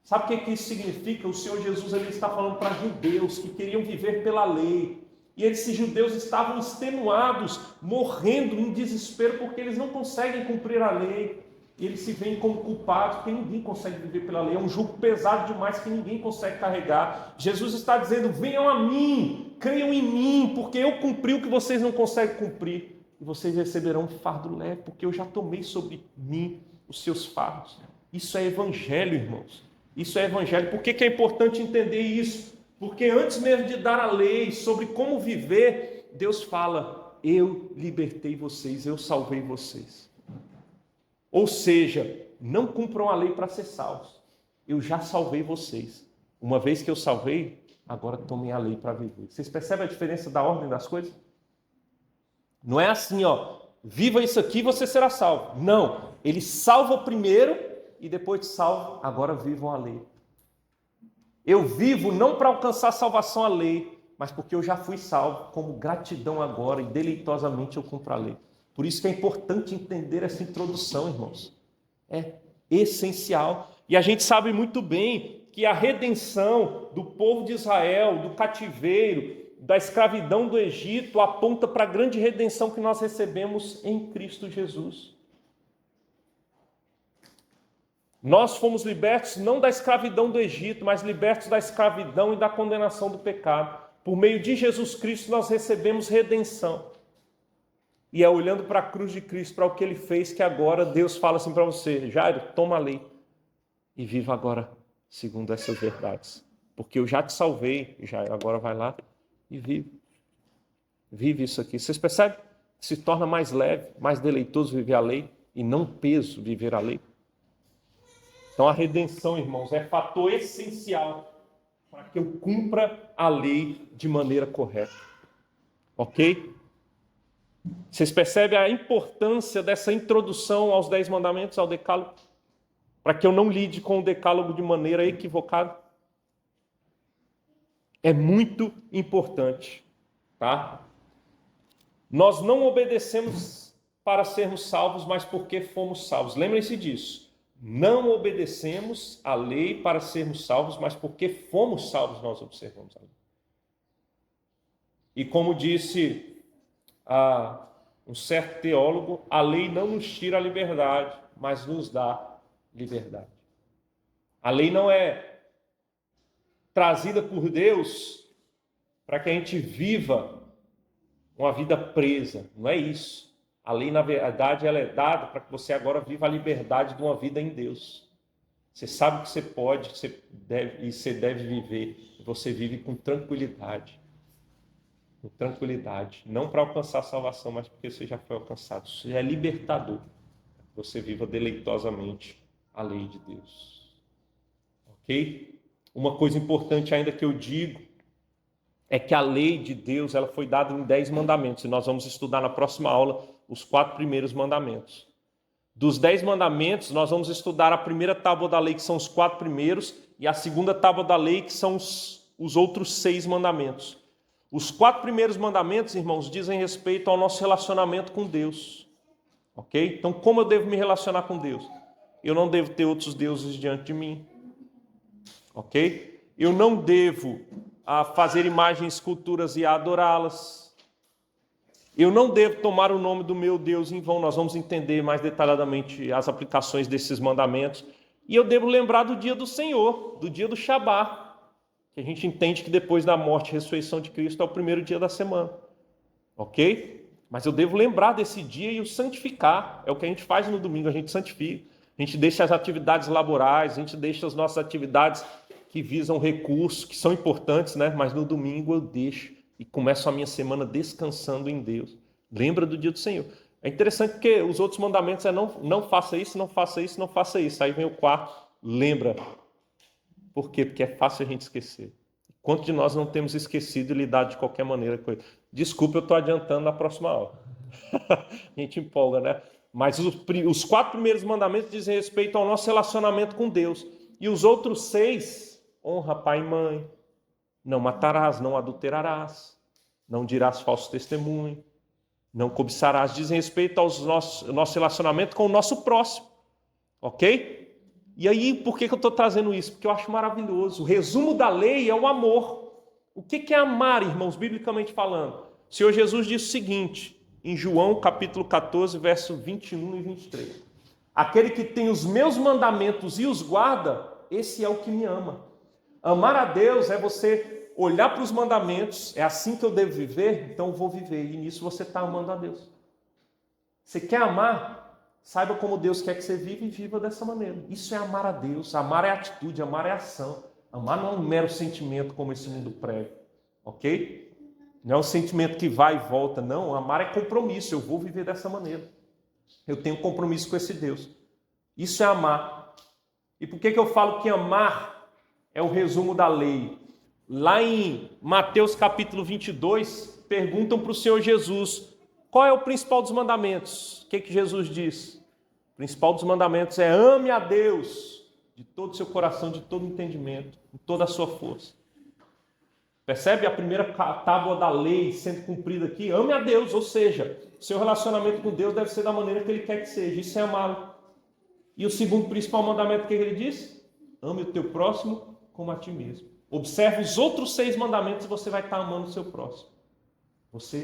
Sabe o que isso significa? O Senhor Jesus ele está falando para judeus que queriam viver pela lei. E esses judeus estavam extenuados, morrendo em desespero, porque eles não conseguem cumprir a lei. E eles se veem como culpados, porque ninguém consegue viver pela lei. É um jugo pesado demais que ninguém consegue carregar. Jesus está dizendo: venham a mim, creiam em mim, porque eu cumpri o que vocês não conseguem cumprir. E vocês receberão um fardo leve, porque eu já tomei sobre mim os seus fardos. Isso é evangelho, irmãos. Isso é evangelho. Por que é importante entender isso? Porque antes mesmo de dar a lei sobre como viver, Deus fala: eu libertei vocês, eu salvei vocês. Ou seja, não cumpram a lei para ser salvos. Eu já salvei vocês. Uma vez que eu salvei, agora tomem a lei para viver. Vocês percebem a diferença da ordem das coisas? Não é assim, viva isso aqui e você será salvo. Não, Ele salva primeiro e depois de salvo, agora vivam a lei. Eu vivo não para alcançar a salvação à lei, mas porque eu já fui salvo, como gratidão agora e deleitosamente eu cumpro a lei. Por isso que é importante entender essa introdução, irmãos. É essencial. E a gente sabe muito bem que a redenção do povo de Israel, do cativeiro, da escravidão do Egito, aponta para a grande redenção que nós recebemos em Cristo Jesus. Nós fomos libertos não da escravidão do Egito, mas libertos da escravidão e da condenação do pecado. Por meio de Jesus Cristo nós recebemos redenção. E é olhando para a cruz de Cristo, para o que Ele fez, que agora Deus fala assim para você: Jairo, toma a lei e viva agora segundo essas verdades. Porque eu já te salvei, Jairo, agora vai lá e vive. Vive isso aqui. Vocês percebem? Se torna mais leve, mais deleitoso viver a lei e não peso viver a lei. Então a redenção, irmãos, é fator essencial para que eu cumpra a lei de maneira correta. Ok? Vocês percebem a importância dessa introdução aos 10 mandamentos, ao decálogo? Para que eu não lide com o decálogo de maneira equivocada? É muito importante, tá? Nós não obedecemos para sermos salvos, mas porque fomos salvos. Lembrem-se disso. Não obedecemos a lei para sermos salvos, mas porque fomos salvos nós observamos a lei. E como disse um certo teólogo, a lei não nos tira a liberdade, mas nos dá liberdade. A lei não é trazida por Deus para que a gente viva uma vida presa. Não é isso. A lei, na verdade, ela é dada para que você agora viva a liberdade de uma vida em Deus. Você sabe que você pode, você deve viver. E você vive com tranquilidade. Com tranquilidade. Não para alcançar a salvação, mas porque você já foi alcançado. Isso é libertador. Você viva deleitosamente a lei de Deus. Ok? Uma coisa importante ainda que eu digo é que a lei de Deus ela foi dada em 10 mandamentos. E nós vamos estudar na próxima aula os 4 primeiros mandamentos. Dos 10 mandamentos, nós vamos estudar a primeira tábua da lei, que são os 4 primeiros, e a segunda tábua da lei, que são os outros 6 mandamentos. Os 4 primeiros mandamentos, irmãos, dizem respeito ao nosso relacionamento com Deus. Ok? Então, como eu devo me relacionar com Deus? Eu não devo ter outros deuses diante de mim. Ok? Eu não devo fazer imagens, esculturas e adorá-las. Eu não devo tomar o nome do meu Deus em vão. Nós vamos entender mais detalhadamente as aplicações desses mandamentos. E eu devo lembrar do dia do Senhor, do dia do Shabá, que a gente entende que depois da morte e ressurreição de Cristo é o primeiro dia da semana. Ok? Mas eu devo lembrar desse dia e o santificar. É o que a gente faz no domingo, a gente santifica. A gente deixa as atividades laborais, a gente deixa as nossas atividades que visam recursos, que são importantes, né? Mas no domingo eu deixo e começo a minha semana descansando em Deus. Lembra do dia do Senhor. É interessante porque os outros mandamentos é não faça isso, não faça isso, não faça isso. Aí vem o quarto, lembra. Por quê? Porque é fácil a gente esquecer. Quantos de nós não temos esquecido e lidado de qualquer maneira com ele? Desculpa, eu estou adiantando na próxima aula. A gente empolga, né? Mas os 4 primeiros mandamentos dizem respeito ao nosso relacionamento com Deus. E os outros 6, honra pai e mãe, não matarás, não adulterarás, não dirás falso testemunho, não cobiçarás, dizem respeito ao nosso relacionamento com o nosso próximo. Ok? E aí, por que eu estou trazendo isso? Porque eu acho maravilhoso. O resumo da lei é o amor. O que é amar, irmãos, biblicamente falando? O Senhor Jesus disse o seguinte, em João capítulo 14, verso 21 e 23. Aquele que tem os meus mandamentos e os guarda, esse é o que me ama. Amar a Deus é você olhar para os mandamentos, é assim que eu devo viver, então eu vou viver. E nisso você está amando a Deus. Você quer amar? Saiba como Deus quer que você viva e viva dessa maneira. Isso é amar a Deus. Amar é atitude, amar é ação. Amar não é um mero sentimento como esse mundo prega. Ok? Não é um sentimento que vai e volta. Não, amar é compromisso. Eu vou viver dessa maneira. Eu tenho compromisso com esse Deus. Isso é amar. E por que eu falo que amar é o resumo da lei? Lá em Mateus capítulo 22, perguntam para o Senhor Jesus, qual é o principal dos mandamentos? O que Jesus diz? O principal dos mandamentos é ame a Deus de todo o seu coração, de todo o entendimento, com toda a sua força. Percebe a primeira tábua da lei sendo cumprida aqui? Ame a Deus, ou seja, seu relacionamento com Deus deve ser da maneira que Ele quer que seja. Isso é amá-lo. E o segundo principal mandamento que Ele diz? Ame o teu próximo como a ti mesmo. Observe os outros 6 mandamentos e você vai estar amando o seu próximo.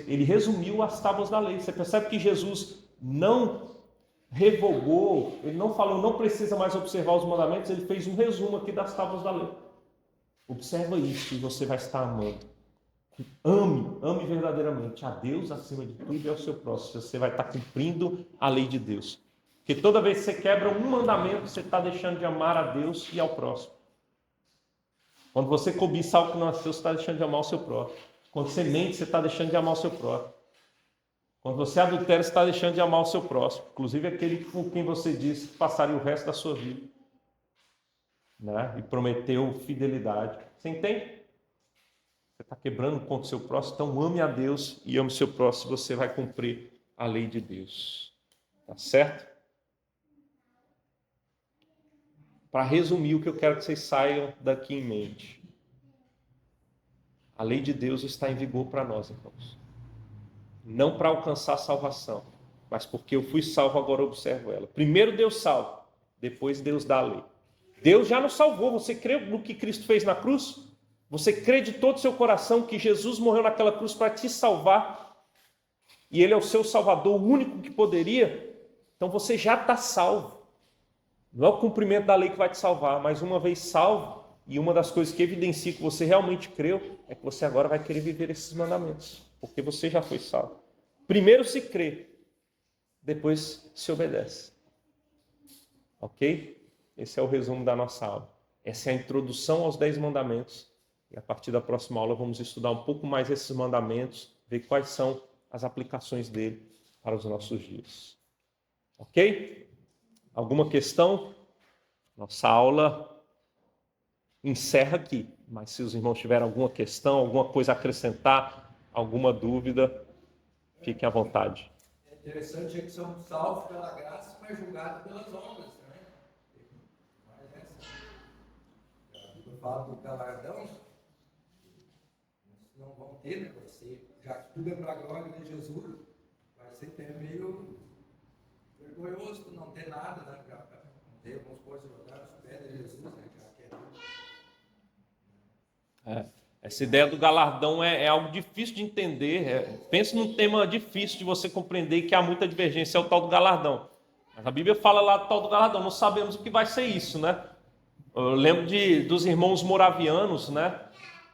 Ele resumiu as tábuas da lei. Você percebe que Jesus não revogou, ele não falou, não precisa mais observar os mandamentos, ele fez um resumo aqui das tábuas da lei. Observa isso e você vai estar amando. Ame verdadeiramente a Deus acima de tudo e ao seu próximo. Você vai estar cumprindo a lei de Deus. Porque toda vez que você quebra um mandamento, você está deixando de amar a Deus e ao próximo. Quando você cobiça algo que não é seu, você está deixando de amar o seu próximo. Quando você mente, você está deixando de amar o seu próximo. Quando você adultera, você está deixando de amar o seu próximo. Inclusive aquele com quem você disse que passaria o resto da sua vida. né? E prometeu fidelidade. Você entende? Você está quebrando contra o seu próximo, então ame a Deus e ame o seu próximo, você vai cumprir a lei de Deus. Tá certo? Para resumir, o que eu quero que vocês saiam daqui em mente. A lei de Deus está em vigor para nós, irmãos. Não para alcançar a salvação, mas porque eu fui salvo, agora eu observo ela. Primeiro Deus salva, depois Deus dá a lei. Deus já nos salvou. Você crê no que Cristo fez na cruz? Você crê de todo o seu coração que Jesus morreu naquela cruz para te salvar? E Ele é o seu Salvador, o único que poderia? Então você já está salvo. Não é o cumprimento da lei que vai te salvar, mas uma vez salvo, e uma das coisas que evidencia que você realmente creu, é que você agora vai querer viver esses mandamentos, porque você já foi salvo. Primeiro se crê, depois se obedece. Ok? Esse é o resumo da nossa aula. Essa é a introdução aos 10 mandamentos. E a partir da próxima aula vamos estudar um pouco mais esses mandamentos, ver quais são as aplicações dele para os nossos dias. Ok? Alguma questão? Nossa aula encerra aqui. Mas se os irmãos tiverem alguma questão, alguma coisa a acrescentar, alguma dúvida, fiquem à vontade. É interessante que somos salvos pela graça, mas julgados pelas obras também. Mas essa. A Bíblia fala do galardão. Não vão ter, né? Vai ser, já que tudo é para a glória de Jesus, vai ser até meio vergonhoso tu não ter nada, né? Não ter algumas coisas jogadas no pé de Jesus, né? Já que Essa ideia do galardão é algo difícil de entender. Pense num tema difícil de você compreender, que há muita divergência, é o tal do galardão. Mas a Bíblia fala lá do tal do galardão, não sabemos o que vai ser isso, né? Eu lembro dos irmãos moravianos, né?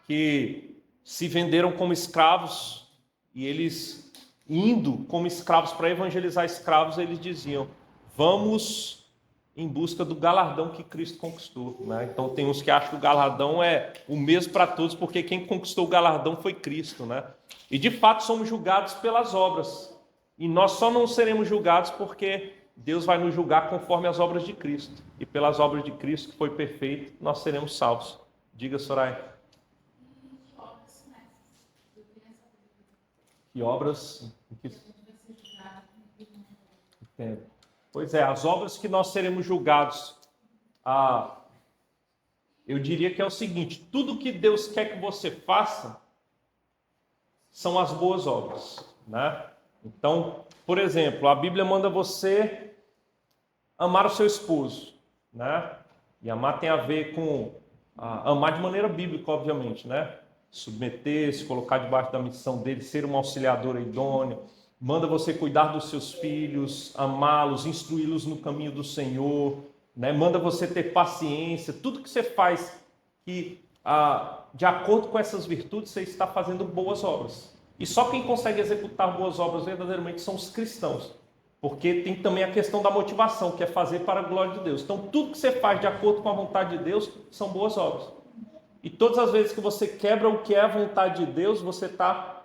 Que se venderam como escravos, e eles, indo como escravos para evangelizar escravos, eles diziam: vamos em busca do galardão que Cristo conquistou, né? Então tem uns que acham que o galardão é o mesmo para todos, porque quem conquistou o galardão foi Cristo, né? E de fato somos julgados pelas obras, e nós só não seremos julgados porque Deus vai nos julgar conforme as obras de Cristo, e pelas obras de Cristo, que foi perfeito, nós seremos salvos. Diga, Soraya. Que obras? Entendo. Pois é, as obras que nós seremos julgados, eu diria que é o seguinte: tudo que Deus quer que você faça são as boas obras, né? Então, por exemplo, a Bíblia manda você amar o seu esposo, né? E amar tem a ver com amar de maneira bíblica, obviamente, né? Submeter-se, colocar debaixo da missão dele, ser um auxiliador idôneo. Manda você cuidar dos seus filhos, amá-los, instruí-los no caminho do Senhor, né? Manda você ter paciência. Tudo que você faz que, de acordo com essas virtudes, você está fazendo boas obras. E só quem consegue executar boas obras verdadeiramente são os cristãos. Porque tem também a questão da motivação, que é fazer para a glória de Deus. Então, tudo que você faz de acordo com a vontade de Deus são boas obras. E todas as vezes que você quebra o que é a vontade de Deus, você está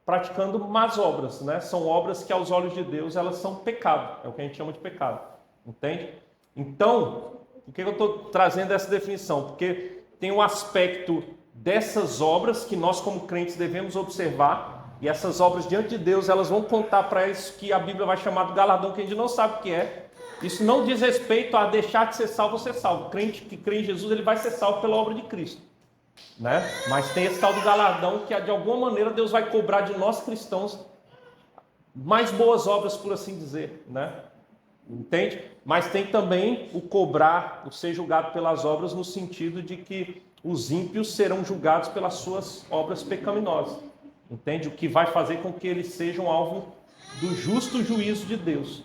praticando más obras, né? São obras que aos olhos de Deus elas são pecado, é o que a gente chama de pecado, entende? Então, por que eu estou trazendo essa definição? Porque tem um aspecto dessas obras que nós como crentes devemos observar, e essas obras diante de Deus elas vão contar para isso que a Bíblia vai chamar de galardão, que a gente não sabe o que é. Isso não diz respeito a deixar de ser salvo ou ser salvo. O crente que crê em Jesus, ele vai ser salvo pela obra de Cristo, né? Mas tem esse tal do galardão que de alguma maneira Deus vai cobrar de nós cristãos mais boas obras, por assim dizer, né? Entende? Mas tem também o cobrar, o ser julgado pelas obras, no sentido de que os ímpios serão julgados pelas suas obras pecaminosas, entende? O que vai fazer com que eles sejam alvo do justo juízo de Deus.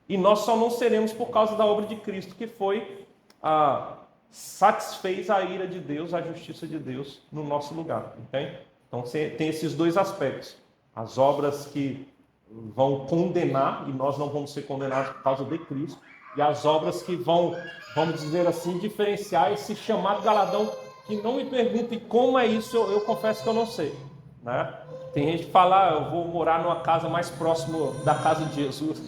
E nós só não seremos por causa da obra de Cristo, que foi satisfez a ira de Deus, a justiça de Deus no nosso lugar, entende? Então tem esses dois aspectos: as obras que vão condenar, e nós não vamos ser condenados por causa de Cristo, e as obras que vão, vamos dizer assim, diferenciar esse chamado galardão, que não me perguntem como é isso, eu confesso que eu não sei, né? Tem gente que fala: eu vou morar numa casa mais próximo da casa de Jesus.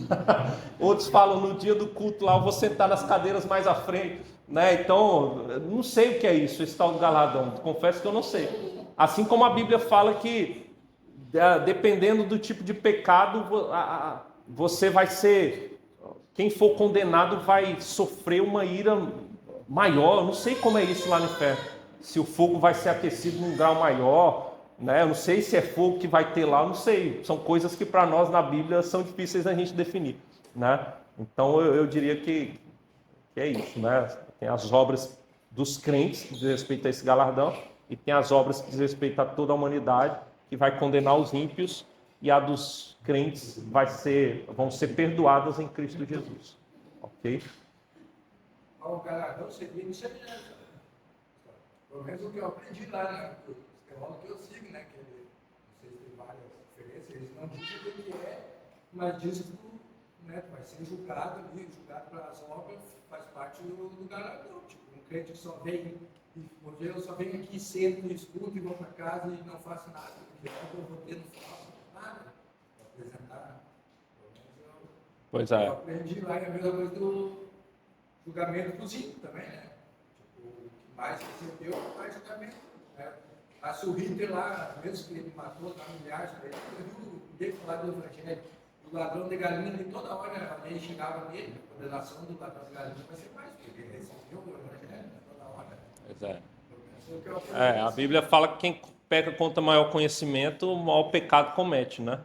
Outros falam: no dia do culto lá eu vou sentar nas cadeiras mais à frente. né? Então, não sei o que é isso, esse tal do galardão. Confesso que eu não sei. Assim como a Bíblia fala que, dependendo do tipo de pecado, você vai ser... Quem for condenado vai sofrer uma ira maior. Eu não sei como é isso lá no inferno. Se o fogo vai ser aquecido num grau maior, né? Eu não sei se é fogo que vai ter lá, eu não sei. São coisas que para nós na Bíblia são difíceis da gente definir, né? Então eu diria que é isso, né? Tem as obras dos crentes que diz respeito a esse galardão e tem as obras que diz respeito a toda a humanidade, que vai condenar os ímpios, e a dos crentes vão ser perdoadas em Cristo Jesus. Ok? O galardão seria em semelhança. Pelo menos o que eu aprendi lá, né? Os teólogos que eu sigo, né? Que não sei se tem várias referências, eles não dizem o que é, mas dizem que né, vai ser julgado ali, julgado pelas obras, faz parte do galardão. Tipo, um crente que só vem, porque eu só venho aqui, sento, escuto e vou para casa e não faço nada, porque eu vou ter, não faço nada para apresentar. Pois é. Eu aprendi lá, é a mesma coisa do julgamento dos ímpios também, né? Tipo, o que mais recebeu, mais julgamento. Né? A Hitler lá, mesmo que ele matou lá milhares, ninguém falar do evangelho. O ladrão de galinha, de toda hora a lei chegava nele, a condenação do ladrão de galinha vai ser mais, porque ele recebeu o evangelho toda hora. Pois é. A Bíblia fala que quem peca contra maior conhecimento, o maior pecado comete, né?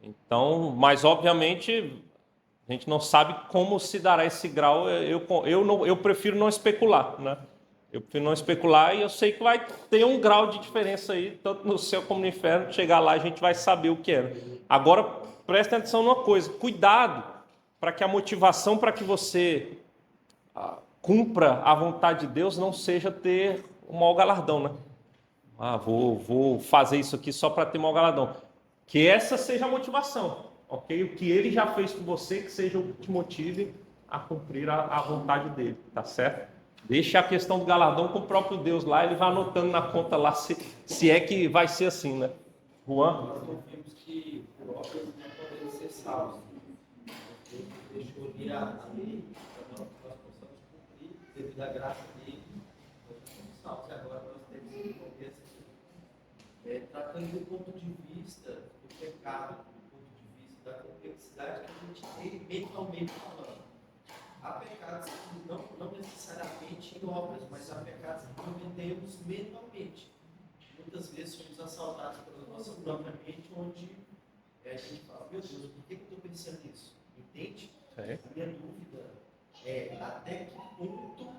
Então, mas obviamente a gente não sabe como se dará esse grau. Eu prefiro não especular, né? Eu prefiro não especular, e eu sei que vai ter um grau de diferença aí, tanto no céu como no inferno. Chegar lá a gente vai saber o que é. Agora, preste atenção numa coisa: cuidado para que a motivação para que você cumpra a vontade de Deus não seja ter um mau galardão, né? Vou fazer isso aqui só para ter mau galardão. Que essa seja a motivação, ok? O que ele já fez por você, que seja o que te motive a cumprir a vontade dele, tá certo? Deixa a questão do galardão com o próprio Deus lá, ele vai anotando na conta lá se é que vai ser assim, né? Juan? Nós não vimos que por obras não podemos ser salvos. Ele deixou vir a lei para nós possamos cumprir, devido à graça dele, nós somos salvos. E agora nós temos que entender assim, tratando do ponto de vista do pecado, do ponto de vista da complexidade que a gente tem mentalmente falando. Há pecados que não necessariamente em obras, mas há pecados que cometemos mentalmente. Muitas vezes somos assaltados pela nossa própria mente, onde a gente fala, meu Deus, por que eu estou pensando nisso? Entende? A minha dúvida é até que ponto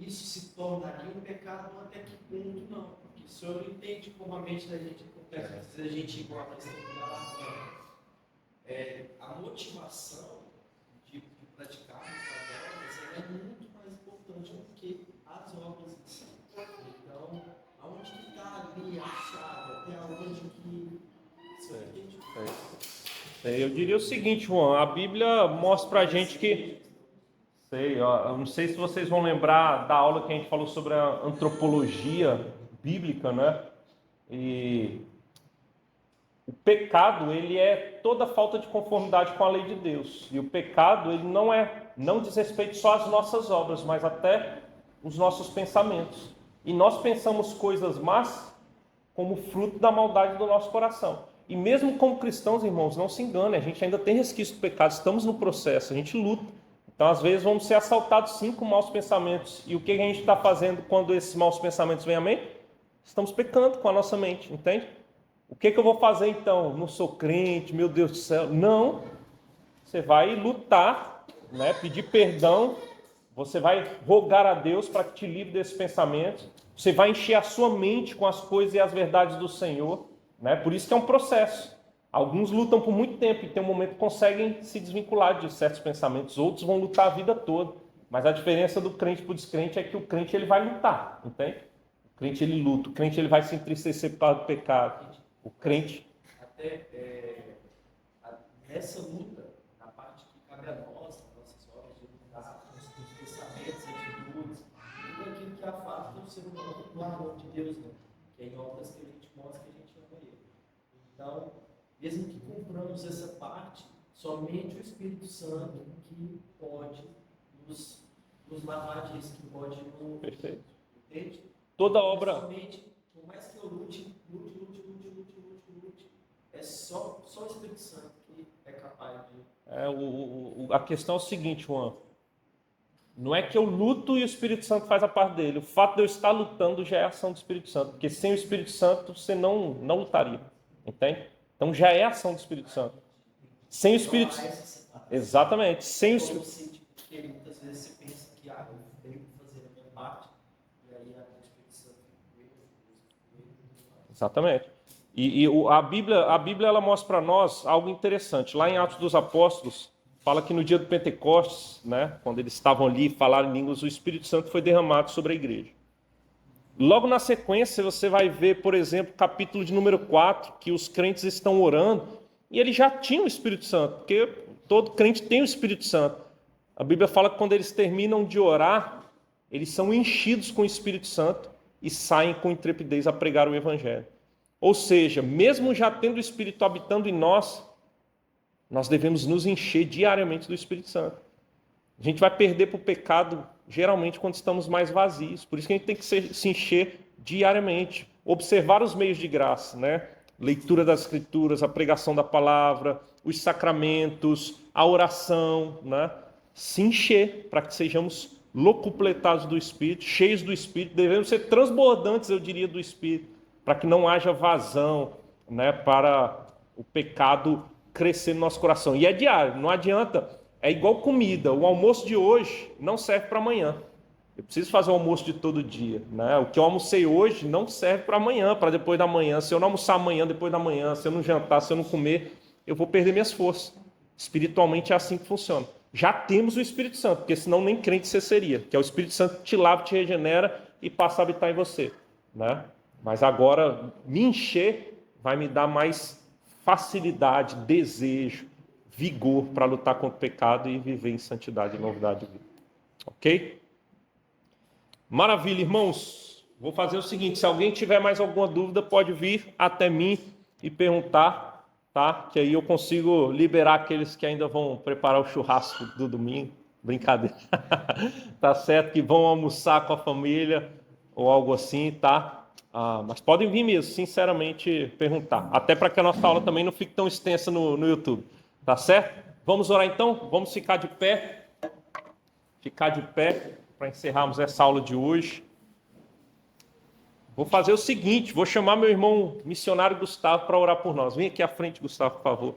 isso se tornaria um pecado ou até que ponto não. Porque o senhor não entende como a mente da gente acontece. Às vezes a gente igual a questão do galardão. A motivação de praticarmos as obras é muito mais importante do que as obras em si. Então, aonde que está ali a chave? Até onde que isso entende? Eu diria o seguinte, Juan, a Bíblia mostra pra gente que... eu não sei se vocês vão lembrar da aula que a gente falou sobre a antropologia bíblica, né? E o pecado, ele é toda falta de conformidade com a lei de Deus. E o pecado, ele não diz respeito só às nossas obras, mas até os nossos pensamentos. E nós pensamos coisas más como fruto da maldade do nosso coração. E mesmo como cristãos, irmãos, não se enganem, a gente ainda tem resquício do pecado, estamos no processo, a gente luta. Então, às vezes, vamos ser assaltados sim com maus pensamentos. E o que a gente está fazendo quando esses maus pensamentos vêm à mente? Estamos pecando com a nossa mente, entende? O que eu vou fazer então? Não sou crente, meu Deus do céu. Não. Você vai lutar, né? Pedir perdão. Você vai rogar a Deus para que te livre desses pensamentos. Você vai encher a sua mente com as coisas e as verdades do Senhor, né? Por isso que é um processo. Alguns lutam por muito tempo e tem um momento que conseguem se desvincular de certos pensamentos. Outros vão lutar a vida toda. Mas a diferença do crente para o descrente é que o crente ele vai lutar, entende? O crente ele luta, o crente ele vai se entristecer por causa do pecado. O crente... Nessa luta, na parte que cabe a nós, nas nossas obras, de lutar com os pensamentos, atitudes, tudo aquilo que afasta o ser humano do amor de Deus, né? Que é em obras que a gente mostra que a gente ama Ele. Então, mesmo que cumpramos essa parte, somente o Espírito Santo que pode nos nos matar disso, que pode não... Perfeito. Entende? Toda obra... Somente, por mais que eu lute, é só o Espírito Santo que é capaz de... A questão é o seguinte, Juan. Não é que eu luto e o Espírito Santo faz a parte dele. O fato de eu estar lutando já é ação do Espírito Santo. Porque sem o Espírito Santo você não lutaria. Entende? Então já é ação do Espírito Santo. Sem o Espírito Santo. Exatamente. Sem o Espírito Santo. Porque muitas vezes você pensa que eu tenho que fazer a minha parte. E aí o Espírito Santo... Exatamente. E a Bíblia ela mostra para nós algo interessante. Lá em Atos dos Apóstolos, fala que no dia do Pentecostes, né, quando eles estavam ali e falaram em línguas, o Espírito Santo foi derramado sobre a igreja. Logo na sequência, você vai ver, por exemplo, capítulo de número 4, que os crentes estão orando, e eles já tinham o Espírito Santo, porque todo crente tem o Espírito Santo. A Bíblia fala que quando eles terminam de orar, eles são enchidos com o Espírito Santo e saem com intrepidez a pregar o Evangelho. Ou seja, mesmo já tendo o Espírito habitando em nós, nós devemos nos encher diariamente do Espírito Santo. A gente vai perder para o pecado, geralmente, quando estamos mais vazios. Por isso que a gente tem que se encher diariamente. Observar os meios de graça, né? Leitura das Escrituras, a pregação da palavra, os sacramentos, a oração, né? Se encher para que sejamos locupletados do Espírito, cheios do Espírito. Devemos ser transbordantes, eu diria, do Espírito, para que não haja vazão, né? Para o pecado crescer no nosso coração. E é diário, não adianta, é igual comida. O almoço de hoje não serve para amanhã. Eu preciso fazer o almoço de todo dia, né? O que eu almocei hoje não serve para amanhã, para depois da manhã. Se eu não almoçar amanhã, depois da manhã, se eu não jantar, se eu não comer, eu vou perder minhas forças. Espiritualmente é assim que funciona. Já temos o Espírito Santo, porque senão nem crente você seria, que é o Espírito Santo que te lava, te regenera e passa a habitar em você, né? Mas agora, me encher vai me dar mais facilidade, desejo, vigor para lutar contra o pecado e viver em santidade e novidade de vida. Ok? Maravilha, irmãos. Vou fazer o seguinte, se alguém tiver mais alguma dúvida, pode vir até mim e perguntar, tá? Que aí eu consigo liberar aqueles que ainda vão preparar o churrasco do domingo. Brincadeira. Tá certo? Que vão almoçar com a família ou algo assim, tá? Mas podem vir mesmo, sinceramente, perguntar. Até para que a nossa aula também não fique tão extensa no YouTube. Tá certo? Vamos orar então? Vamos ficar de pé. Ficar de pé para encerrarmos essa aula de hoje. Vou fazer o seguinte, vou chamar meu irmão missionário Gustavo para orar por nós. Vem aqui à frente, Gustavo, por favor.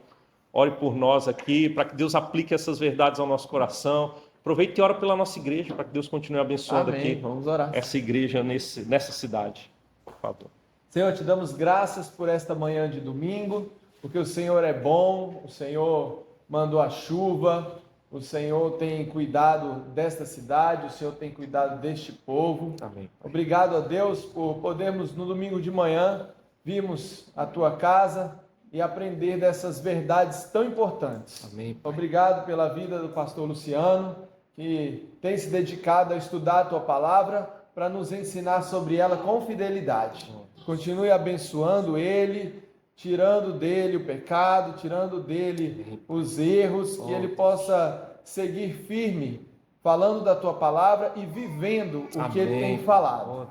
Ore por nós aqui, para que Deus aplique essas verdades ao nosso coração. Aproveite e ora pela nossa igreja, para que Deus continue abençoando Amém. aqui Vamos orar. essa igreja nessa cidade. Por favor. Senhor, te damos graças por esta manhã de domingo, porque o Senhor é bom, o Senhor mandou a chuva, o Senhor tem cuidado desta cidade, o Senhor tem cuidado deste povo. Amém. Obrigado a Deus por podermos no domingo de manhã virmos à tua casa e aprender dessas verdades tão importantes. Amém. Obrigado pela vida do pastor Luciano, que tem se dedicado a estudar a tua palavra para nos ensinar sobre ela com fidelidade. Continue abençoando ele, tirando dele o pecado, tirando dele os erros, que ele possa seguir firme, falando da tua palavra e vivendo o que ele tem falado.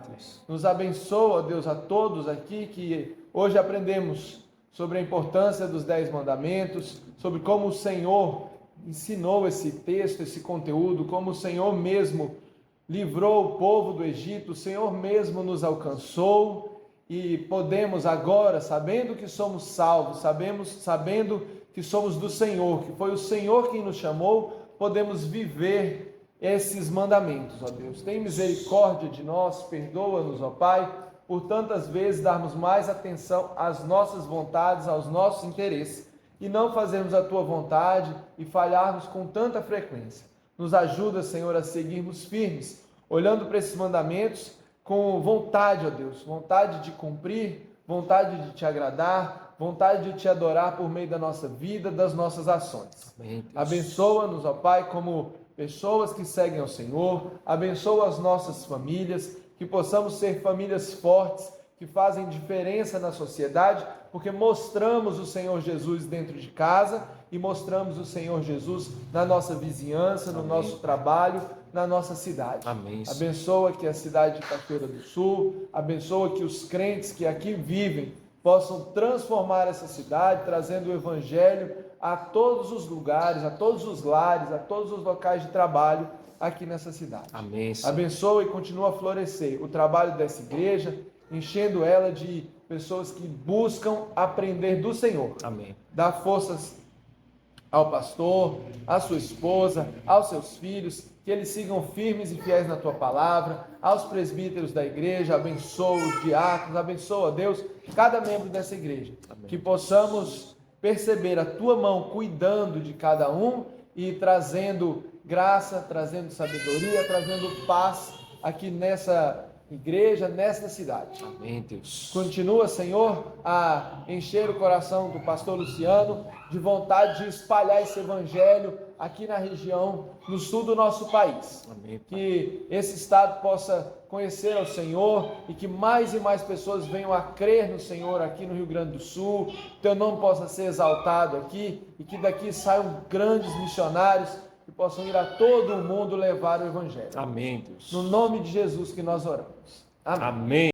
Nos abençoa, Deus, a todos aqui que hoje aprendemos sobre a importância dos 10 mandamentos, sobre como o Senhor ensinou esse texto, esse conteúdo, como o Senhor mesmo livrou o povo do Egito, o Senhor mesmo nos alcançou e podemos agora, sabendo que somos salvos, sabendo que somos do Senhor, que foi o Senhor quem nos chamou, podemos viver esses mandamentos, ó Deus. Tem misericórdia de nós, perdoa-nos, ó Pai, por tantas vezes darmos mais atenção às nossas vontades, aos nossos interesses, e não fazermos a Tua vontade e falharmos com tanta frequência. Nos ajuda, Senhor, a seguirmos firmes, olhando para esses mandamentos com vontade, ó Deus, vontade de cumprir, vontade de Te agradar, vontade de Te adorar por meio da nossa vida, das nossas ações. Abençoa-nos, ó Pai, como pessoas que seguem ao Senhor, abençoa as nossas famílias, que possamos ser famílias fortes, que fazem diferença na sociedade, porque mostramos o Senhor Jesus dentro de casa e mostramos o Senhor Jesus na nossa vizinhança, no nosso trabalho, na nossa cidade. Amém. Abençoa que a cidade de Cachoeira do Sul, abençoa que os crentes que aqui vivem possam transformar essa cidade, trazendo o Evangelho a todos os lugares, a todos os lares, a todos os locais de trabalho aqui nessa cidade. Amém, Senhor. Abençoa e continua a florescer o trabalho dessa igreja, enchendo ela de pessoas que buscam aprender do Senhor. Amém. Dá forças ao pastor, à sua esposa, aos seus filhos, que eles sigam firmes e fiéis na tua palavra, aos presbíteros da igreja, abençoa os diáconos, abençoa, Deus, cada membro dessa igreja. Amém. Que possamos perceber a tua mão cuidando de cada um e trazendo graça, trazendo sabedoria, trazendo paz aqui nessa igreja, nesta cidade. Amém, Deus. Continua, Senhor, a encher o coração do pastor Luciano de vontade de espalhar esse evangelho aqui na região, no sul do nosso país. Amém, Pai. Que esse estado possa conhecer ao Senhor e que mais e mais pessoas venham a crer no Senhor aqui no Rio Grande do Sul, teu nome possa ser exaltado aqui e que daqui saiam grandes missionários que possam ir a todo o mundo levar o evangelho. Amém, Deus. No nome de Jesus que nós oramos. Amém. Amém.